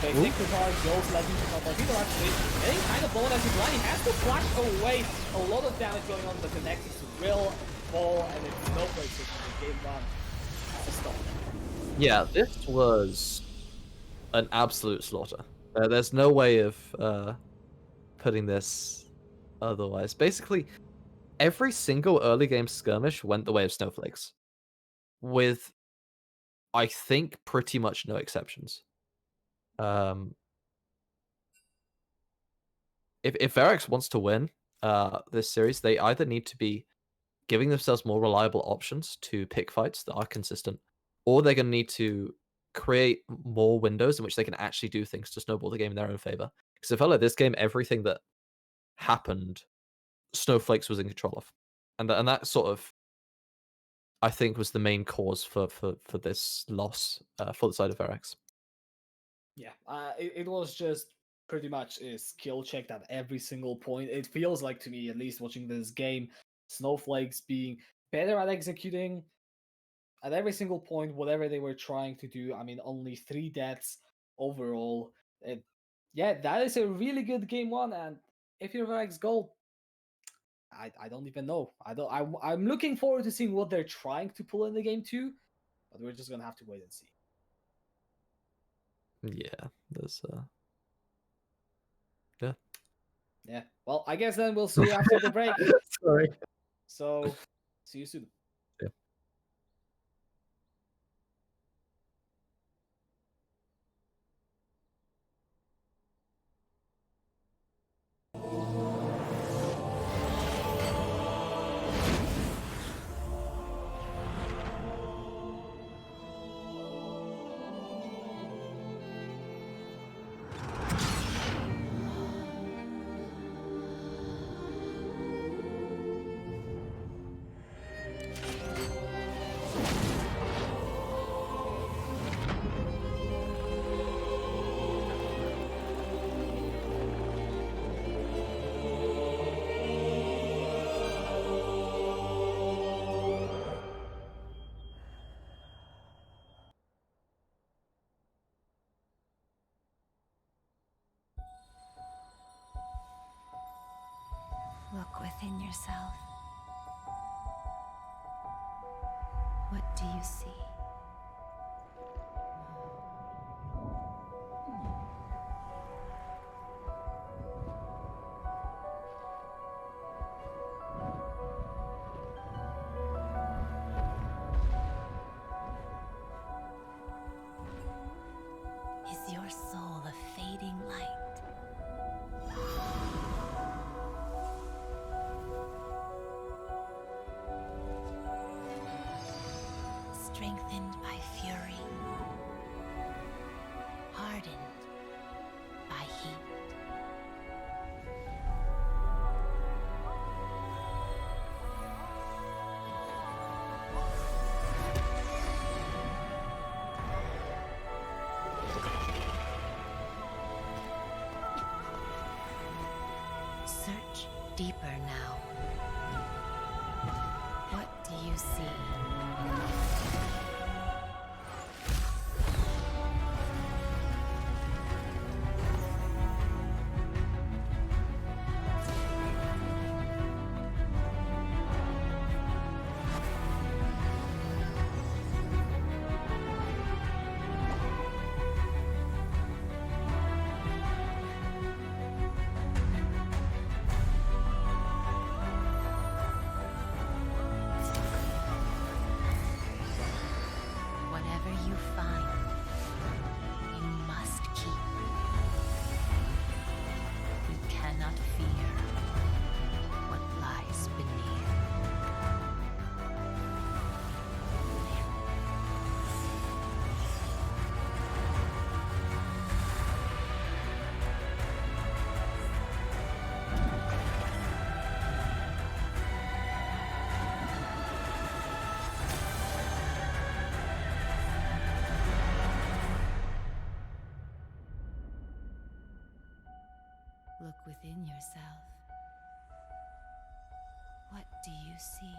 Joe's letting the couple people actually getting kind of blown as he's blind. He has to flash away. A lot of damage going on, but the Nexus will fall, and it's Snowflakes in the game run to stop. Yeah, this was an absolute slaughter. There's no way of putting this otherwise. Basically, every single early game skirmish went the way of Snowflakes, with, I think, pretty much no exceptions. If Verax wants to win this series, they either need to be giving themselves more reliable options to pick fights that are consistent, or they're going to need to create more windows in which they can actually do things to snowball the game in their own favor. Because I felt like this game, everything that happened, Snowflakes was in control of, and that sort of, I think, was the main cause for this loss for the side of Verax. Yeah, it was just pretty much a skill check at every single point. It feels like, to me at least, watching this game, Snowflakes being better at executing at every single point, whatever they were trying to do. I mean, only 3 deaths overall. Yeah, that is a really good game 1, and if you're Verax Gold, I don't even know. I'm looking forward to seeing what they're trying to pull in the game 2, but we're just gonna have to wait and see. Yeah, there's Yeah. Well, I guess then we'll see you after the break. Sorry. So, see you soon. Yeah. Look within yourself. What do you see? Is your soul a fading light? Strengthened by fury, hardened by heat. Search deeper now. you see? Whatever you find, you must keep. You cannot fear what lies beneath. Look within yourself. What do you see?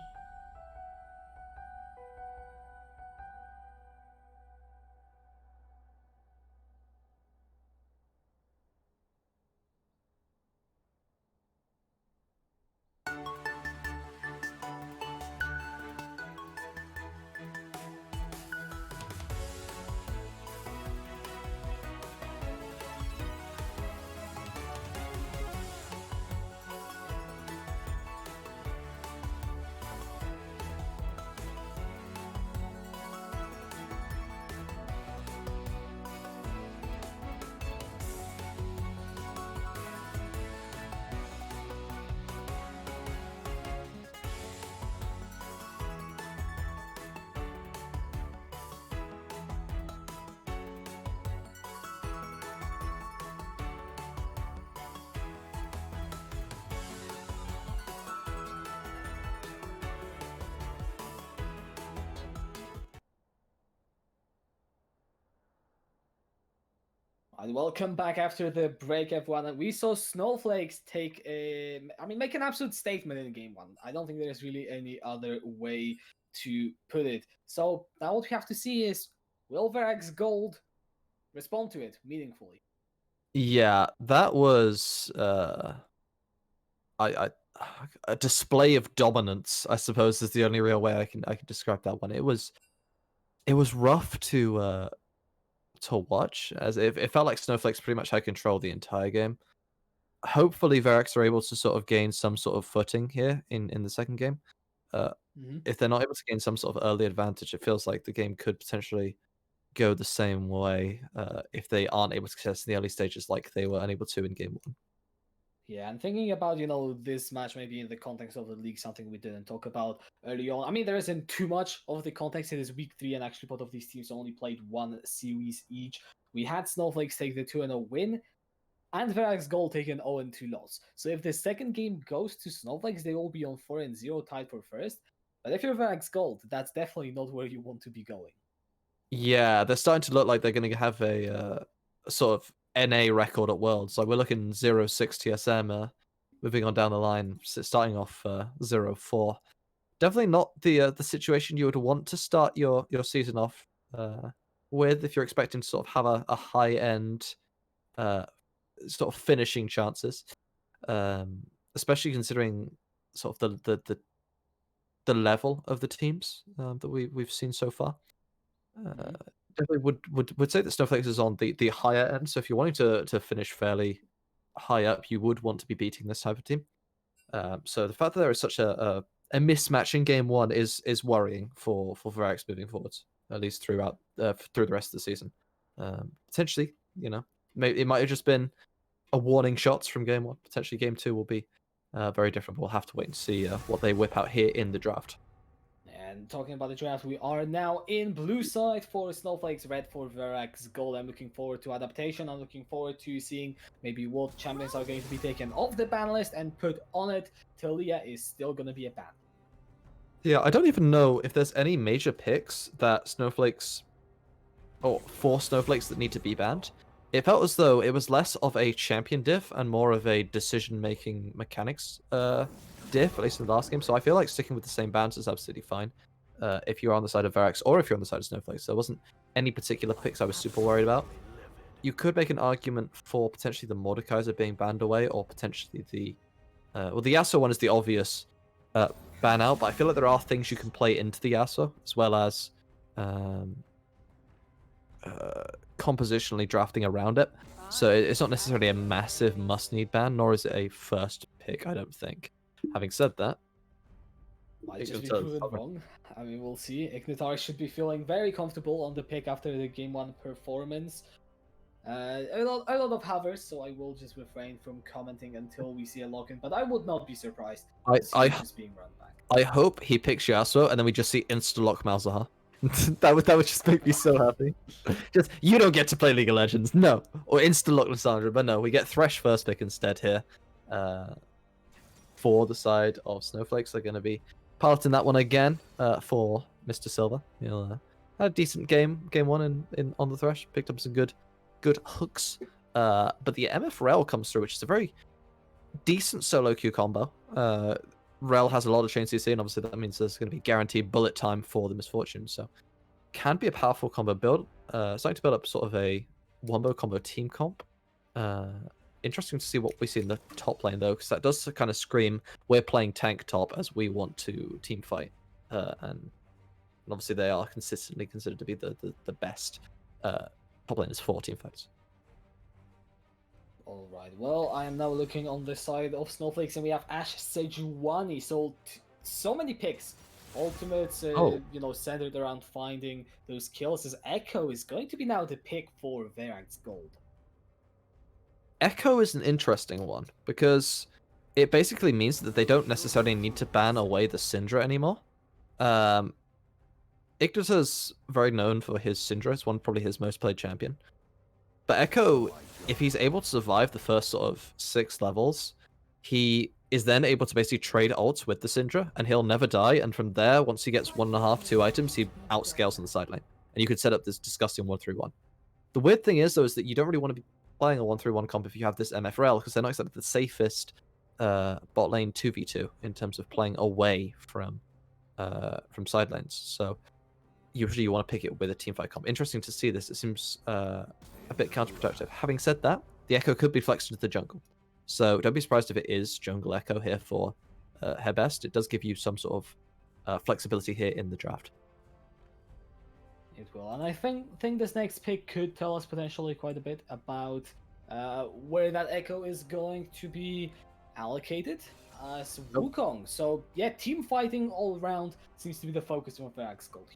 And welcome back after the break, everyone. And we saw Snowflakes make an absolute statement in game one. I don't think there's really any other way to put it. So now what we have to see is, will Verax Gold respond to it meaningfully? Yeah, that was I a display of dominance, I suppose, is the only real way I can describe that one. It was rough to watch, as it felt like Snowflakes pretty much had control the entire game. Hopefully Verax are able to sort of gain some sort of footing here in the second game. If they're not able to gain some sort of early advantage, it feels like the game could potentially go the same way if they aren't able to success in the early stages like they were unable to in game one. Yeah, and thinking about, this match maybe in the context of the league, something we didn't talk about early on. I mean, there isn't too much of the context. It is week 3, and actually both of these teams only played one series each. We had Snowflakes take the 2-0 win, and Verax Gold take an 0-2 loss. So if the second game goes to Snowflakes, they will be on 4-0, tied for first. But if you're Verax Gold, that's definitely not where you want to be going. Yeah, they're starting to look like they're going to have a sort of NA record at Worlds. So we're looking 0-6 TSM, moving on down the line, starting off 0-4. Definitely not the situation you would want to start your season off with if you're expecting to sort of have a high end sort of finishing chances, especially considering sort of the level of the teams that we've seen so far. Definitely would say that Snowflakes is on the higher end. So if you're wanting to finish fairly high up, you would want to be beating this type of team. So the fact that there is such a mismatch in game one is worrying for Verax moving forwards, at least throughout through the rest of the season. Potentially, maybe it might have just been a warning shots from game one. Potentially game two will be very different. We'll have to wait and see what they whip out here in the draft. And talking about the draft, we are now in blue side for Snowflakes, red for Verax Gold. I'm looking forward to adaptation. I'm looking forward to seeing maybe what champions are going to be taken off the ban list and put on it. Talia is still going to be a ban. Yeah, I don't even know if there's any major picks that Snowflakes, or for Snowflakes that need to be banned. It felt as though it was less of a champion diff and more of a decision-making mechanics diff, at least in the last game. So I feel like sticking with the same bans is absolutely fine. If you're on the side of Verax or if you're on the side of Snowflakes. There wasn't any particular picks I was super worried about. You could make an argument for potentially the Mordekaiser being banned away, or potentially the well, the Yasuo one is the obvious ban out, but I feel like there are things you can play into the Yasuo, as well as compositionally drafting around it. So it's not necessarily a massive must-need ban, nor is it a first pick, I don't think. Having said that, might just be proven wrong. I mean, we'll see. Ignitar should be feeling very comfortable on the pick after the Game 1 performance. A lot of havers, so I will just refrain from commenting until we see a lock-in, but I would not be surprised to see it just being run back. I hope he picks Yasuo, and then we just see insta-lock Malzahar. that would just make me so happy. Just, you don't get to play League of Legends, no. Or insta-lock Lissandra, but no, we get Thresh first pick instead here. For the side of Snowflakes, they're going to be piloting that one again for Mr. Silver. He'll had a decent game 1 in on the Thresh, picked up some good hooks. But the MF Rel comes through, which is a very decent solo queue combo. Rel has a lot of chain CC, and obviously that means there's going to be guaranteed bullet time for the Misfortune. So can be a powerful combo build. Starting to build up sort of a wombo combo team comp. Interesting to see what we see in the top lane, though, because that does kind of scream we're playing tank top as we want to team fight. And obviously they are consistently considered to be the best top laners for team fights. Alright, well, I am now looking on the side of Snowflakes, and we have Ashe Sejuani. So many picks. Ultimates, centered around finding those kills. As Echo is going to be now the pick for Verax Gold. Echo is an interesting one, because it basically means that they don't necessarily need to ban away the Syndra anymore. Ignitor's very known for his Syndra. It's probably his most played champion. But Echo, if he's able to survive the first sort of 6 levels, he is then able to basically trade ults with the Syndra, and he'll never die. And from there, once he gets 1.5, 2 items, he outscales on the side lane. And you could set up this disgusting 1-3-1. The weird thing is, though, is that you don't really want to be playing a 1-3-1 comp if you have this MFRL, because they're not exactly the safest bot lane 2v2 in terms of playing away from side lanes. So usually you want to pick it with a teamfight comp. Interesting to see this. It seems a bit counterproductive. Having said that, the Echo could be flexed into the jungle. So don't be surprised if it is jungle Echo here for her best. It does give you some sort of flexibility here in the draft. It will, and I think this next pick could tell us potentially quite a bit about where that Echo is going to be allocated as Wukong. So yeah, team fighting all around seems to be the focus of Verax Gold.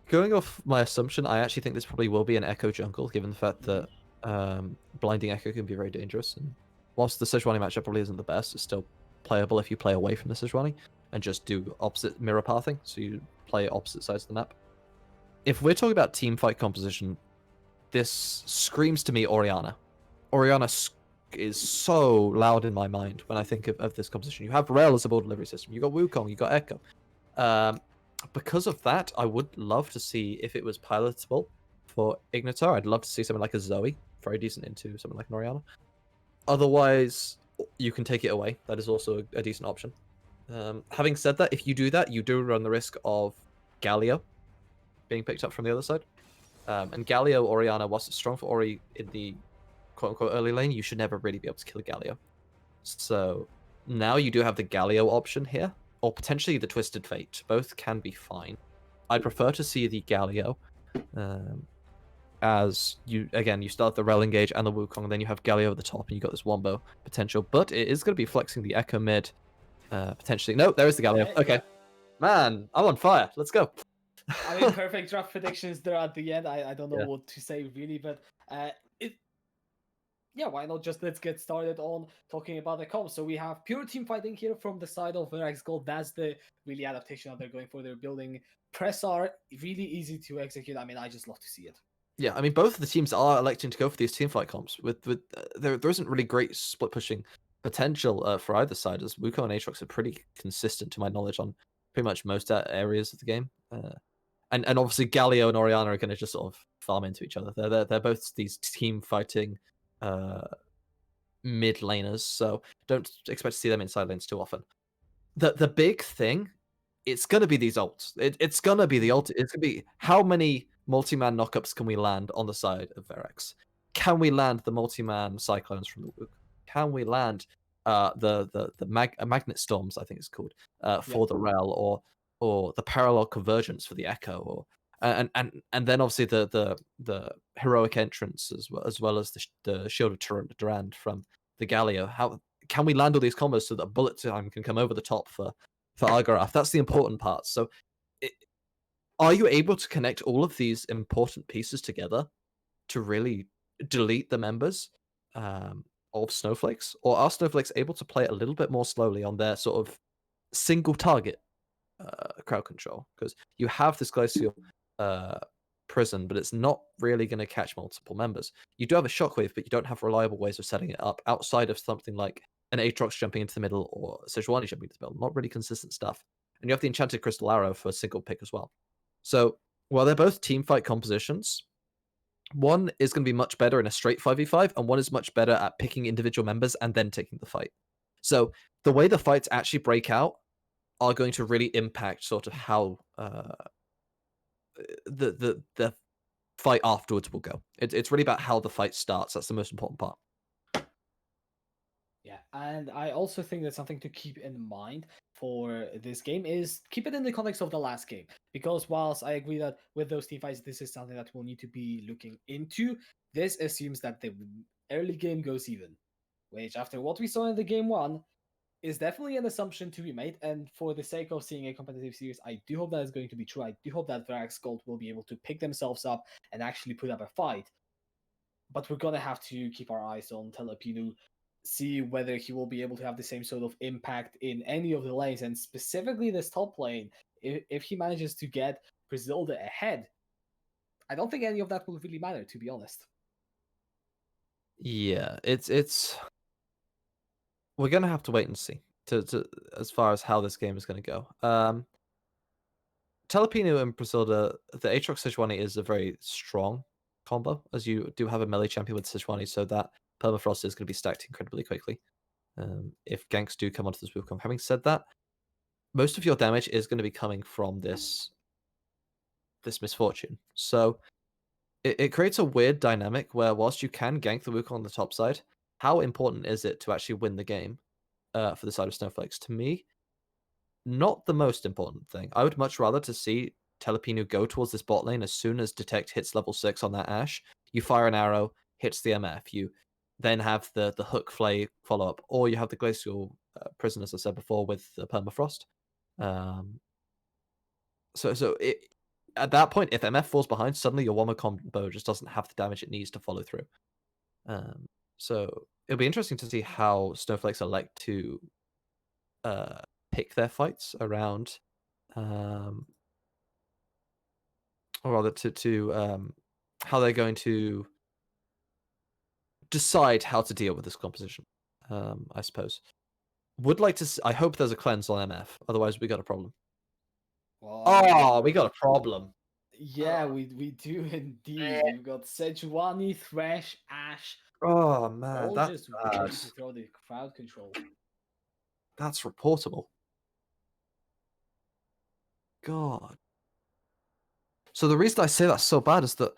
Going off my assumption, I actually think this probably will be an Echo jungle, given the fact that blinding Echo can be very dangerous. And whilst the Sejuani matchup probably isn't the best, it's still playable if you play away from the Sejuani and just do opposite mirror pathing, so you play opposite sides of the map. If we're talking about team fight composition, this screams to me Orianna. Orianna is so loud in my mind when I think of this composition. You have Rel as a ball delivery system. You got Wukong. You got Echo. Because of that, I would love to see if it was pilotable for Ignitor. I'd love to see something like a Zoe, very decent into something like an Orianna. Otherwise, you can take it away. That is also a decent option. Having said that, if you do that, you do run the risk of Galio being picked up from the other side. And Galio, Orianna, whilst it's strong for Ori in the quote-unquote early lane, you should never really be able to kill Galio. So now you do have the Galio option here, or potentially the Twisted Fate. Both can be fine. I'd prefer to see the Galio, as you start the Rel engage and the Wukong, and then you have Galio at the top, and you got this wombo potential. But it is going to be flexing the Echo mid, potentially. No, there is the Galio. Okay, man, I'm on fire. Let's go. I mean, perfect draft predictions there at the end. I don't know what to say really, but why not just let's get started on talking about the comp. So we have pure team fighting here from the side of Verax Gold. That's the really adaptation that they're going for. They're building press R, really easy to execute. I mean, I just love to see it. Yeah, I mean, both of the teams are electing to go for these team fight comps. There isn't really great split pushing potential for either side, as Wukong and Aatrox are pretty consistent to my knowledge on pretty much most areas of the game. And obviously Galio and Orianna are going to just sort of farm into each other. They're both these team fighting mid laners, so don't expect to see them in side lanes too often. The big thing, it's gonna be these ults. It's gonna be the ult. It's gonna be how many multi-man knockups can we land on the side of Verax? Can we land the multi-man cyclones from the Wook? Can we land magnet storms? I think it's called for the Rel, or the parallel convergence for the Echo, or and then obviously the heroic entrance as well as the shield of Durand from the Galio. How can we land all these combos so that bullet time can come over the top for Argarath? That's the important part. So, are you able to connect all of these important pieces together to really delete the members of Snowflakes, or are Snowflakes able to play a little bit more slowly on their sort of single target crowd control? Because you have this glacial prison, but it's not really going to catch multiple members. You do have a shockwave, but you don't have reliable ways of setting it up outside of something like an Aatrox jumping into the middle or Sejuani jumping into the middle. Not really consistent stuff. And you have the Enchanted Crystal Arrow for a single pick as well. So while they're both team fight compositions, one is going to be much better in a straight 5v5, and one is much better at picking individual members and then taking the fight. So the way the fights actually break out are going to really impact sort of how the fight afterwards will go. It's really about how the fight starts. That's the most important part. Yeah, and I also think that something to keep in mind for this game is keep it in the context of the last game. Because whilst I agree that with those team fights, this is something that we'll need to be looking into, this assumes that the early game goes even. Which, after what we saw in the game one, is definitely an assumption to be made. And for the sake of seeing a competitive series, I do hope that is going to be true. I do hope that Verax Gold will be able to pick themselves up and actually put up a fight. But we're going to have to keep our eyes on Telepinu, see whether he will be able to have the same sort of impact in any of the lanes, and specifically this top lane. If he manages to get Brazilda ahead, I don't think any of that will really matter, to be honest. Yeah, it's we're gonna have to wait and see to as far as how this game is gonna go. Telepinu and Brazilda, the Aatrox Sejuani is a very strong combo, as you do have a melee champion with Sejuani, so that permafrost is going to be stacked incredibly quickly. If ganks do come onto this Wukong. Having said that, most of your damage is going to be coming from this misfortune. So it creates a weird dynamic where whilst you can gank the Wukong on the top side, how important is it to actually win the game for the side of Snowflakes? To me, not the most important thing. I would much rather to see Telepinu go towards this bot lane as soon as Detect hits level 6 on that Ashe. You fire an arrow, hits the MF. You then have the Hook Flay follow-up, or you have the Glacial Prison, as I said before, with the Permafrost. So at that point, if MF falls behind, suddenly your Woma combo just doesn't have the damage it needs to follow through. So it'll be interesting to see how Snowflakes elect to pick their fights around, or rather to how they're going to decide how to deal with this composition. I suppose. Would like to. I hope there's a cleanse on MF. Otherwise, we got a problem. Well, we got a problem. Yeah, we do indeed. We've got Sejuani, Thresh, Ashe. Oh man, all that's just bad. ready to throw the crowd control. That's reportable. God. So the reason I say that's so bad is that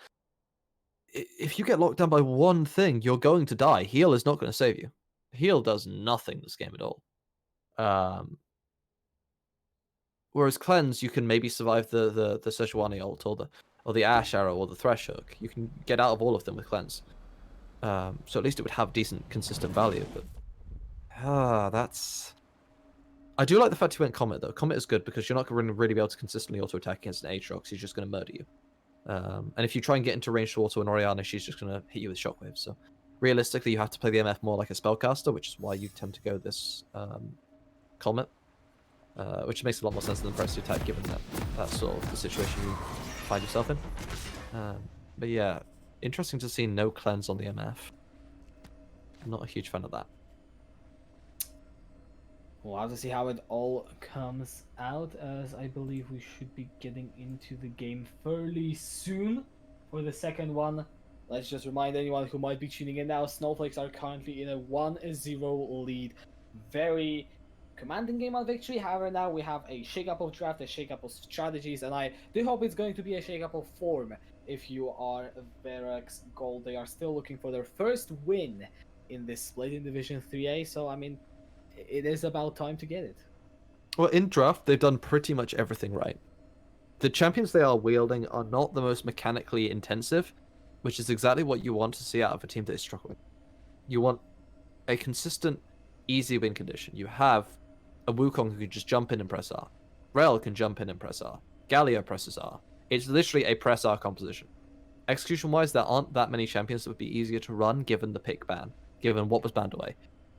if you get locked down by one thing, you're going to die. Heal is not going to save you. Heal does nothing this game at all. Whereas cleanse, you can maybe survive the Sejuani ult or the Ashe arrow or the Thresh hook. You can get out of all of them with cleanse. So at least it would have decent, consistent value. But that's. I do like the fact he went Comet though. Comet is good because you're not going to really be able to consistently auto attack against an Aatrox. He's just going to murder you. And if you try and get into range to auto an Orianna, she's just going to hit you with shockwaves. So realistically, you have to play the MF more like a spellcaster, which is why you tend to go this Comet. Which makes a lot more sense than press attack, given that sort of the situation you find yourself in. But yeah, interesting to see no cleanse on the MF. I'm not a huge fan of that. We'll have to see how it all comes out, as I believe we should be getting into the game fairly soon for the second one. let's just remind anyone who might be tuning in now, Snowflakes are currently in a 1-0 lead. Very commanding game on victory. However, now we have a shake-up of draft, a shake-up of strategies, and I do hope it's going to be a shake-up of form. If you are Verax Gold, they are still looking for their first win in this split in Division 3A, so I mean, it is about time to get it. Well, in draft, they've done pretty much everything right. The champions they are wielding are not the most mechanically intensive, which is exactly what you want to see out of a team that is struggling. You want a consistent, easy win condition. You have a Wukong who can just jump in and press R. Rel can jump in and press R. Galio presses R. It's literally a press R composition. Execution-wise, there aren't that many champions that would be easier to run given the pick ban, given what was banned away.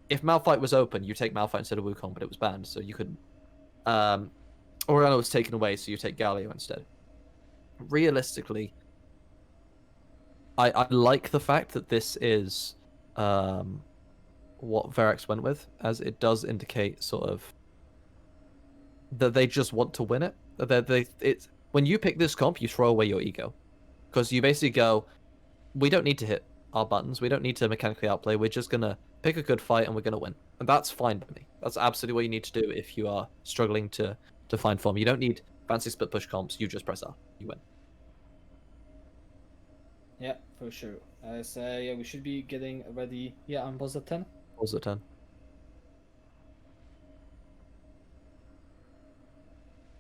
If Malphite was open, you take Malphite instead of Wukong, but it was banned, so you couldn't. Oriana was taken away, so you take Galio instead. Realistically, I like the fact that this is what Verax went with, as it does indicate sort of that they just want to win it. It's when you pick this comp, you throw away your ego, because you basically go, we don't need to hit our buttons, we don't need to mechanically outplay, we're just gonna pick a good fight and we're gonna win, and that's fine by me. That's absolutely what you need to do if you are struggling to find form. You don't need fancy split push comps, you just press R, you win. Yeah, for sure. So yeah, we should be getting ready. Yeah, on pause at 10. Pause at 10.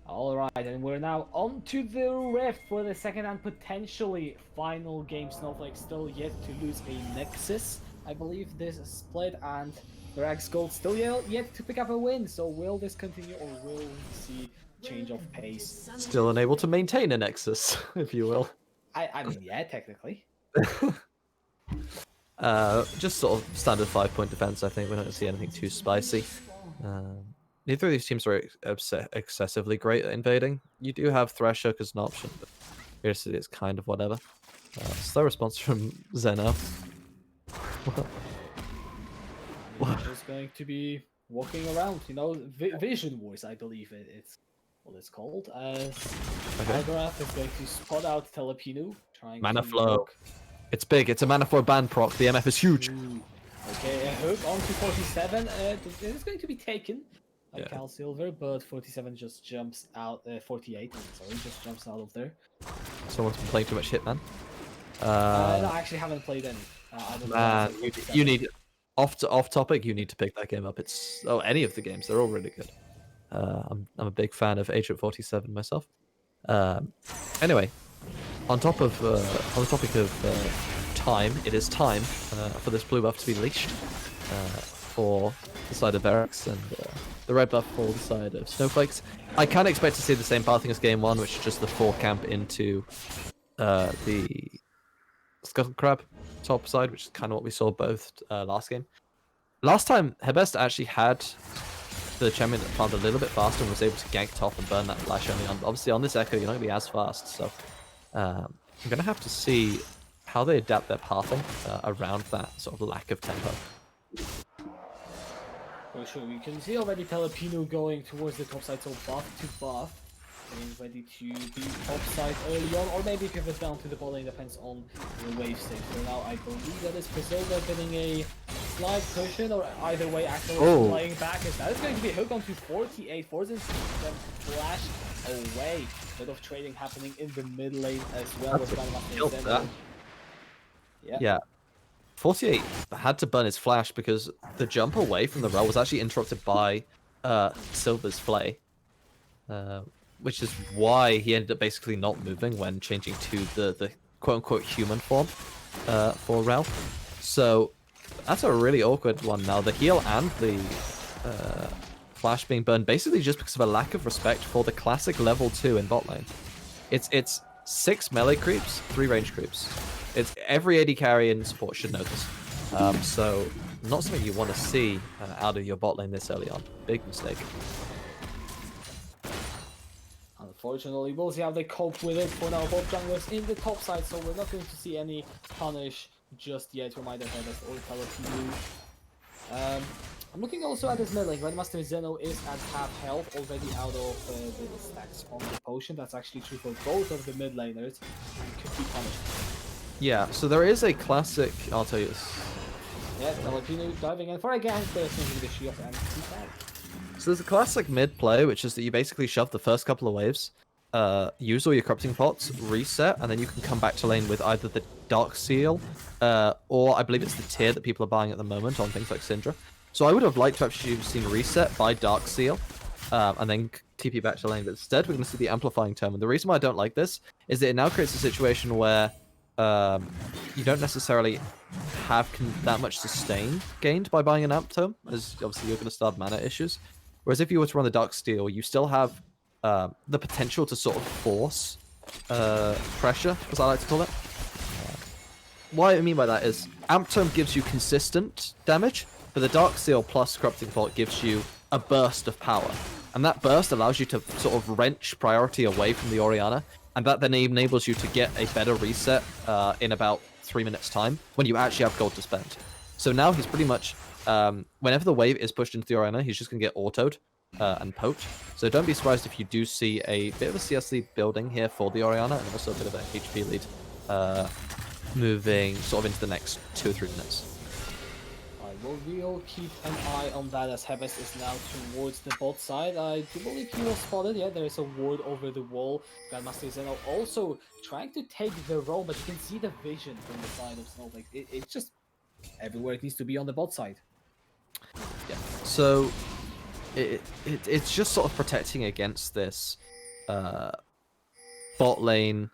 Alright, and we're now on to the Rift for the second and potentially final game. Snowflake still yet to lose a Nexus, I believe, this split, and Verax Gold still yet to pick up a win. So will this continue, or will we see change of pace? Still unable to maintain a Nexus, if you will. I mean, yeah, technically. Just sort of standard 5-point defense, I think. We're not going to see anything too spicy. Neither of these teams are excessively great at invading. You do have Thresher as an option, but seriously, it's kind of whatever. Slow response from Zeno. It's going to be walking around, you know, Vision Wars, I believe it's what it's called. Algarath is going to spot out Telepinu, trying Mana to flow. hook. It's big. It's a mana flow ban proc. The MF is huge. Ooh. Okay, a hook onto 47. It's going to be taken by Cal Silver, but 47 just jumps out. 48, sorry, just jumps out of there. Someone's been playing too much Hitman. No, I actually haven't played any. I don't know. You need off topic. You need to pick that game up. It's any of the games. They're all really good. I'm a big fan of Agent 47 myself. Anyway, on the topic of time, it is time for this blue buff to be leashed for the side of Verax, and the red buff for the side of Snowflakes. I kind of expect to see the same pathing as game 1, which is just the 4 camp into the Scuttle Crab top side, which is kind of what we saw both last game. Last time, Hebest actually had the champion that farmed a little bit faster and was able to gank top and burn that flash early on. Obviously, on this Echo, you're not going to be as fast, so I'm going to have to see how they adapt their pathing around that sort of lack of tempo. For sure, we can see already Telepinu going towards the top side, so buff to buff. Getting ready to be top side early on, or maybe pivot down to the bot lane, depends on the wave state. For now, I believe that is Griselda getting a slight cushion, or either way, actually playing back. That is going to be a hook onto 48. Forces them flash away. A bit of trading happening in the mid lane as well. With yeah. 48 had to burn his flash because the jump away from the rail was actually interrupted by Silver's Flay. Which is why he ended up basically not moving when changing to the quote-unquote human form for Rel. So that's a really awkward one now. The heal and the flash being burned basically just because of a lack of respect for the classic level 2 in bot lane. It's 6 melee creeps, 3 range creeps. It's every AD carry and support should know this. So not something you want to see out of your bot lane this early on. Big mistake. Unfortunately, we'll see how they cope with it. For now, both junglers in the top side, so we're not going to see any punish just yet from either Hebest or Telepinu. I'm looking also at his mid lane. Grandmaster Zeno is at half health, already out of the stacks on the potion. That's actually true for both of the mid laners, and could be punished. Yeah, so there is a classic. I'll tell you this. Yeah, Filipino diving in for a gank, but it's using the shield and he's back. So there's a classic mid play, which is that you basically shove the first couple of waves, use all your corrupting pots, reset, and then you can come back to lane with either the Dark Seal, or I believe it's the tier that people are buying at the moment on things like Syndra. So I would have liked to have seen reset by Dark Seal, and then TP back to lane, but instead we're going to see the amplifying tome. And the reason why I don't like this is that it now creates a situation where you don't necessarily have that much sustain gained by buying an amp tome, as obviously you're going to still have mana issues. Whereas if you were to run the Dark Steel, you still have the potential to sort of force pressure, as I like to call it. What I mean by that is, Amp Tome gives you consistent damage, but the Dark Seal plus Corrupting Bolt gives you a burst of power. And that burst allows you to sort of wrench priority away from the Orianna, and that then enables you to get a better reset in about 3 minutes' time, when you actually have gold to spend. So now he's pretty much, whenever the wave is pushed into the Orianna, he's just going to get autoed and poked. So don't be surprised if you do see a bit of a CS lead building here for the Orianna, and also a bit of an HP lead moving sort of into the next 2 or 3 minutes. We'll keep an eye on that as Hebes is now towards the bot side. I do believe he was spotted. Yeah, there is a ward over the wall. Grandmaster Zeno also trying to take the roam, but you can see the vision from the side of Snowflakes. It's just everywhere it needs to be on the bot side. Yeah. So it's just sort of protecting against this bot lane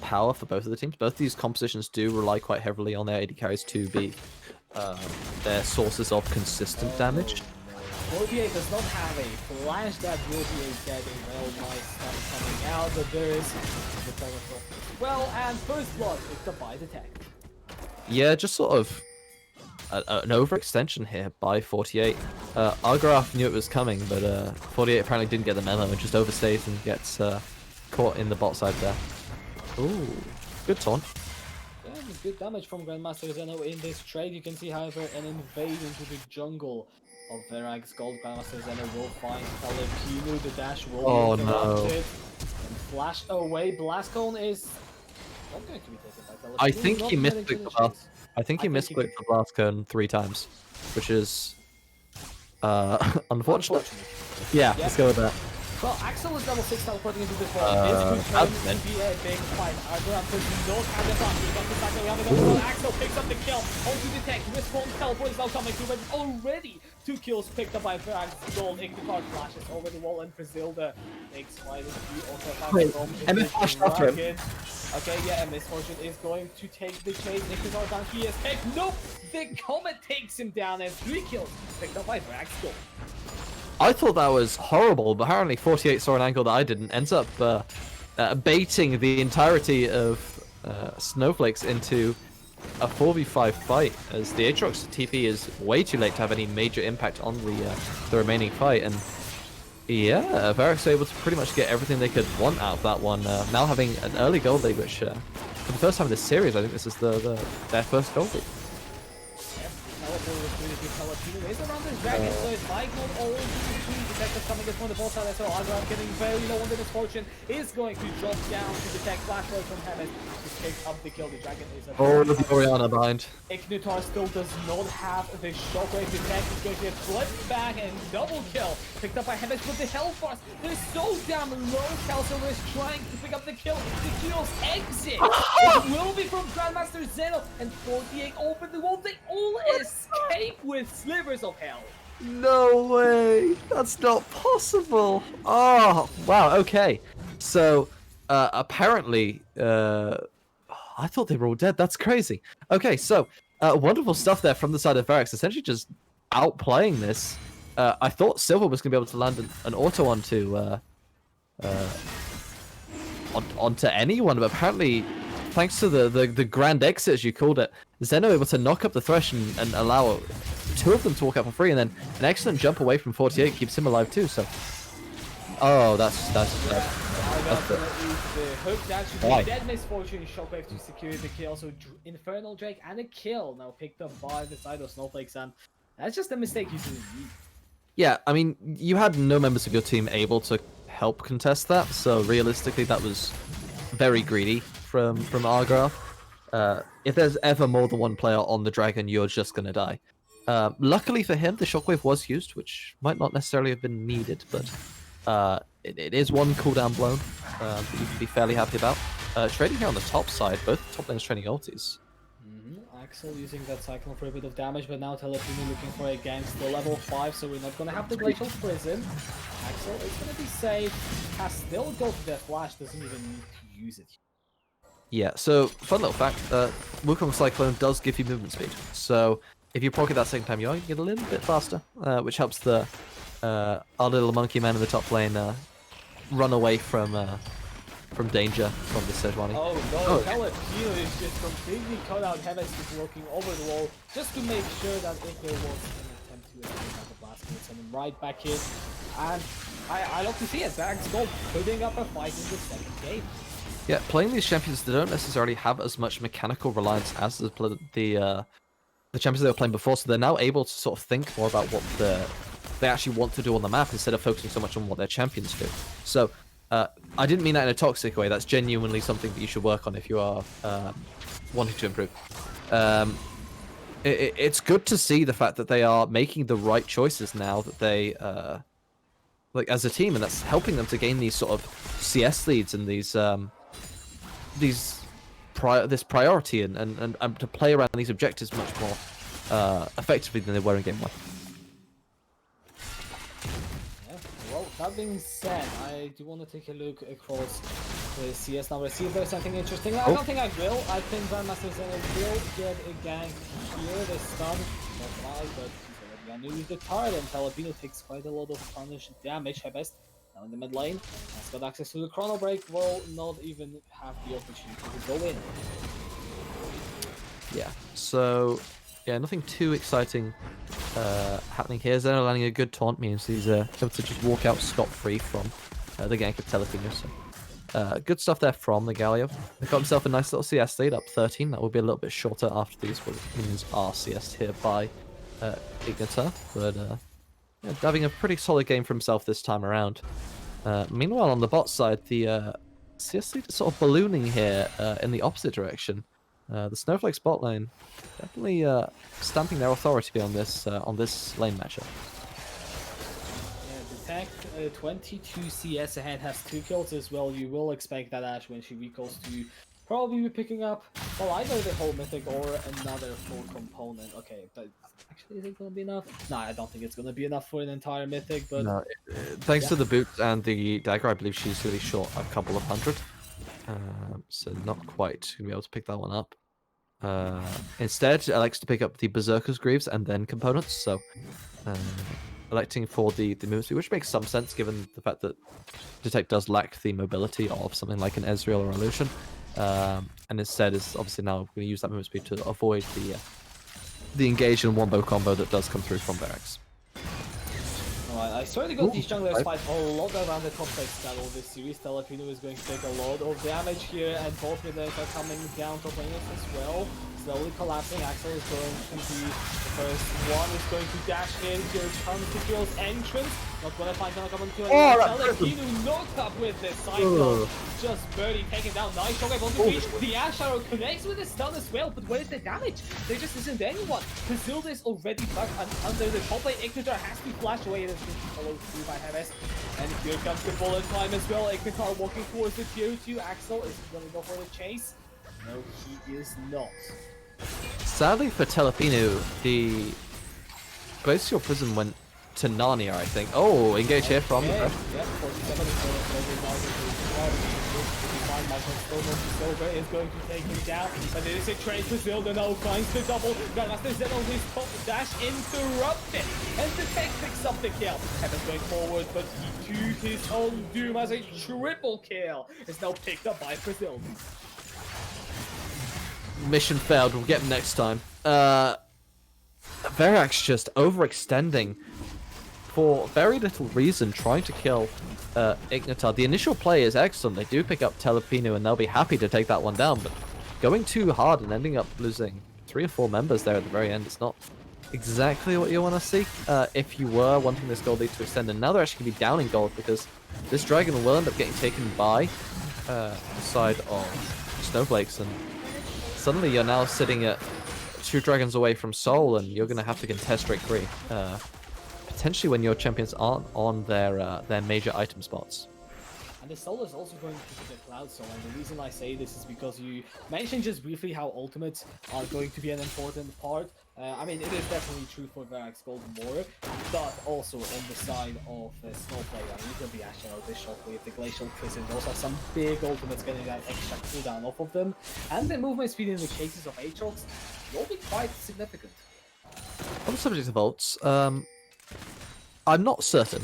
power for both of the teams. Both of these compositions do rely quite heavily on their AD carries to be their sources of consistent damage. Morbier does not have a flash that will be a dead and well nice stuff coming out, but there is the teleport as well, and first blood picked up by the tech. Yeah, just sort of an overextension here by 48. Argraf knew it was coming, but 48 apparently didn't get the memo and just overstays and gets caught in the bot side there. Ooh, good taunt. Good damage from Grandmaster Zeno in this trade. You can see, however, an invade into the jungle of Verax Gold. Grandmaster Zeno will find Filipino. The dash will be interrupted and flash away. Blast Cone is not going to be taken by Filipino. I think he misclicked the blast. I think he misclicked the blast cone 3 times, which is unfortunate. Yeah, let's go with that. Well, Axel is level 6 teleporting into this wall. This could turn to be a big fight. Argoram does not have the buff. We got the fact that we have another one. Axel picks up the kill. Onto the tech. Respawn teleport is now coming through, but already 2 kills picked up by Verax Gold. Ignitar flashes over the wall, and Brazilda makes fight. Also found MS flashed after him. Okay, yeah, MS Fortune is going to take the chase. Ignitar down. He is picked. Nope! The Comet takes him down, and 3 kills picked up by Verax Gold. I thought that was horrible, but apparently 48 saw an angle that I didn't. Ends up baiting the entirety of Snowflakes into a 4v5 fight, as the Aatrox TP is way too late to have any major impact on the remaining fight. And yeah, Verax able to pretty much get everything they could want out of that one. Now having an early gold lead, which for the first time in this series, I think this is their first gold lead. Filipino is around this dragon, so it might not all be two detectives coming in from the both sides. So Argoram getting very low on the misfortune is going to drop down to detect flash roll from Heaven to pick up the kill. The dragon is a the Orianna behind. Ignitar still does not have the shockwave. The tech is going to get flipped back and double kill picked up by Heaven, but the health bars, they're so damn low. Calcillo is trying to pick up the kill. The kills exit. It will be from Grandmaster Zeno, and 48 over the wall. They all escape with slivers of hell. No way! That's not possible! Oh, wow, okay. So, apparently, I thought they were all dead. That's crazy. Okay, so, wonderful stuff there from the side of Verax. Essentially just outplaying this. I thought Silver was going to be able to land an auto onto anyone, but apparently, thanks to the grand exit, as you called it, Zeno able to knock up the Thresh and allow 2 of them to walk out for free, and then an excellent jump away from 48 keeps him alive too. So, oh, that's The hook that should be dead misfortune. Shockwave to secure the kill. So Infernal Drake and a kill now picked up by the side of Snowflakes, and that's just a mistake you shouldn't need. Yeah, I mean, you had no members of your team able to help contest that, so realistically that was very greedy from Argraf. if there's ever more than one player on the dragon, you're just gonna die. Luckily for him, the shockwave was used, which might not necessarily have been needed, but it is one cooldown blown that you can be fairly happy about. Trading here on the top side, both top lanes trading ultis. Axel using that cyclone for a bit of damage, but now Telepino looking for a gang, still level 5, so we're not gonna have the Glacial Prison. Axel is gonna be safe, has still got the flash, doesn't even need to use it. Yeah, so fun little fact, Wukong Cyclone does give you movement speed. So if you proc it that second time, you are going to get a little bit faster, which helps the our little monkey man in the top lane run away from danger from the Sejuani. Oh no, Telepino is just completely cut out. Heaven is looking over the wall just to make sure that if there was an attempt to attack the blast, he would send him right back in. And I love to see it. Verax Gold putting up a fight in the second game. Yeah, playing these champions, they don't necessarily have as much mechanical reliance as the champions they were playing before, so they're now able to sort of think more about what they actually want to do on the map instead of focusing so much on what their champions do. So, I didn't mean that in a toxic way. That's genuinely something that you should work on if you are wanting to improve. It's good to see the fact that they are making the right choices now that they, like as a team, and that's helping them to gain these sort of CS leads and this priority and to play around these objectives much more effectively than they were in game 1. Well, that being said, I do want to take a look across the CS now, see if there's something interesting. I don't think I will. I think Grandmaster Zeno will get a gank here. The stun, not live, but he's already gonna use the card, and Telepino takes quite a lot of punish damage. Hebest now in the mid lane has got access to the chrono break, will not even have the opportunity to go in. Yeah, so yeah, nothing too exciting happening here. Zeno landing a good taunt means he's able to just walk out scot-free from the gank of Telepino. So good stuff there from the Galio. He got himself a nice little CS lead, up 13. That will be a little bit shorter after these minions are CS'd here by Ignitor. But yeah, having a pretty solid game for himself this time around. Meanwhile, on the bot side, the CS lead is sort of ballooning here in the opposite direction. The Snowflakes bot lane definitely stamping their authority on this lane matchup. Yeah, Detect 22 CS ahead, has 2 kills as well. You will expect that Ash when she recalls to probably be picking up, well, either the whole mythic or another full component. Okay, but actually is it going to be enough? No, I don't think it's going to be enough for an entire mythic, but... No, thanks to the boots and the dagger, I believe she's really short a couple of hundred. So not quite going to be able to pick that one up. Instead, elects to pick up the Berserker's Greaves and then components, so electing for the movement speed, which makes some sense given the fact that Detect does lack the mobility of something like an Ezreal or a Lucian, and instead is obviously now going to use that movement speed to avoid the engage and wombo combo that does come through from Verax. Alright, I certainly got these junglers fight a lot around the top side battle this series. Telepino is going to take a lot of damage here, and both mid lanes are coming down top laners as well. Slowly collapsing. Axel is going to be the first one, is going to dash in. Here comes the Kill's entrance. Not gonna find gonna come into Telepino knocked up with the cyclone. Just barely taken down. Nice shot on the reach. The Ash Arrow connects with the stun as well, but where is the damage? There just isn't anyone. Brazil is already back and under the top lane. Ignitor has to flash away. It has been followed through by Heves. And here comes the bullet time as well. Ignitor walking towards the tier 2. Axel is gonna go for the chase. No, he is not. Sadly for Telepino, the Glacial Prison went to Narnia, I think. Oh, engage here from the pressure. Yeah, 47 is Silver is going to take him down, but it is a trade to Zilda now finds the double. Grandmaster Zeno his top dash interrupted, and the tech picks up the kill. Heaven's going forward, but he to his own doom as a triple kill is now picked up by Brazil. Mission failed. We'll get him next time. Verax just overextending for very little reason, trying to kill Ignitar. The initial play is excellent. They do pick up Telepino, and they'll be happy to take that one down, but going too hard and ending up losing 3 or 4 members there at the very end is not exactly what you want to see if you were wanting this gold lead to extend. And now they're actually going to be down in gold because this dragon will end up getting taken by the side of Snowflakes, and suddenly you're now sitting at 2 dragons away from Soul, and you're going to have to contest Drake 3. Potentially when your champions aren't on their major item spots. And the Soul is also going to be the Cloud Soul, and the reason I say this is because you mentioned just briefly how ultimates are going to be an important part. I mean, it is definitely true for Verax Gold more, but also on the side of Snowflake. I mean, you got the Ash Arrow, the Shockwave, the Glacial Prison, those are some big ultimates getting that extra cooldown off of them. And the movement speed in the cases of Aatrox will be quite significant. On the subject of ults, I'm not certain,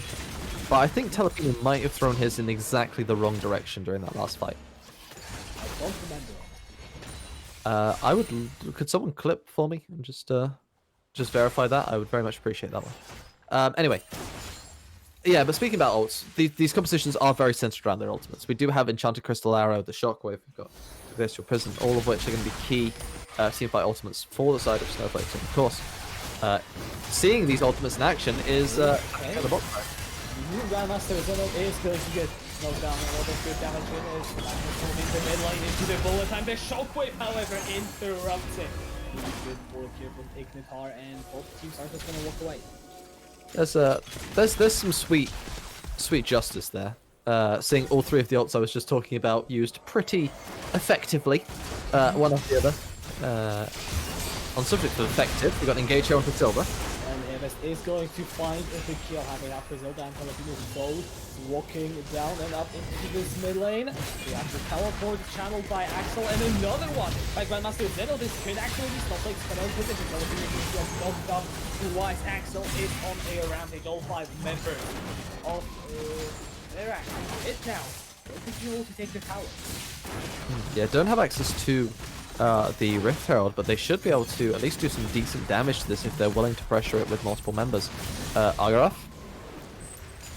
but I think Telepino might have thrown his in exactly the wrong direction during that last fight. I don't remember. Could someone clip for me and just verify that? I would very much appreciate that one. Anyway, yeah. But speaking about ults, these compositions are very centered around their ultimates. We do have Enchanted Crystal Arrow, the Shockwave, we've got Glacial Prison, all of which are going to be key teamfight ultimates for the side of Snowflakes. And of course, seeing these ultimates in action is the bottom side. New Grandmaster is going to get knocked down. A lot of good damage in is moving the mid lane into the bullet time. The Shockwave, however, interrupts it. Really good work here from Ignitar, and both teams are just going to walk away. There's some sweet justice there. Seeing all 3 of the ults I was just talking about used pretty effectively, one after the other. On subject of effective, we got an engage here onto Silver. And Eves is going to find the kill, having up Brazilda and Telepino both walking down and up into this mid lane. We have the teleport channeled by Axel, and another one by Grandmaster Zeno. This could actually be Snowflakes, but don't put it. Telepino is just knocked up twice. Axel is on a rampage. All 5 members of Verax hit now. Don't think you to take the tower. Yeah, don't have access to the Rift Herald, but they should be able to at least do some decent damage to this if they're willing to pressure it with multiple members. Agarath?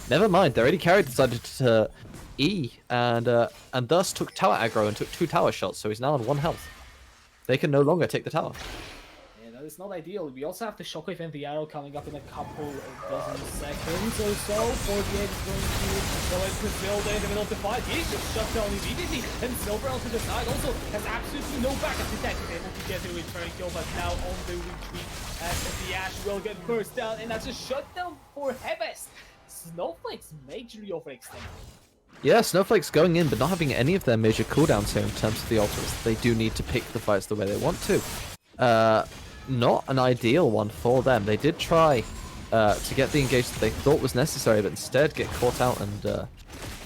Never mind, their AD carry decided to E and thus took tower aggro and took 2 tower shots, so he's now on 1 health. They can no longer take the tower. Yeah, that is not ideal. We also have the Shockwave and the Arrow coming up in a couple of dozen seconds or so. 48 is going to go into Build in the middle of the fight. He's just shut down immediately, and Silver out to the side also has absolutely no backup attack. He's able to get the return kill, but now on the retreat as the Ash will get burst down, and that's a shutdown for Hebest. Snowflakes majorly overextended. Yeah, Snowflakes going in, but not having any of their major cooldowns here in terms of the ultimates. They do need to pick the fights the way they want to. Not an ideal one for them. They did try to get the engage that they thought was necessary, but instead get caught out, and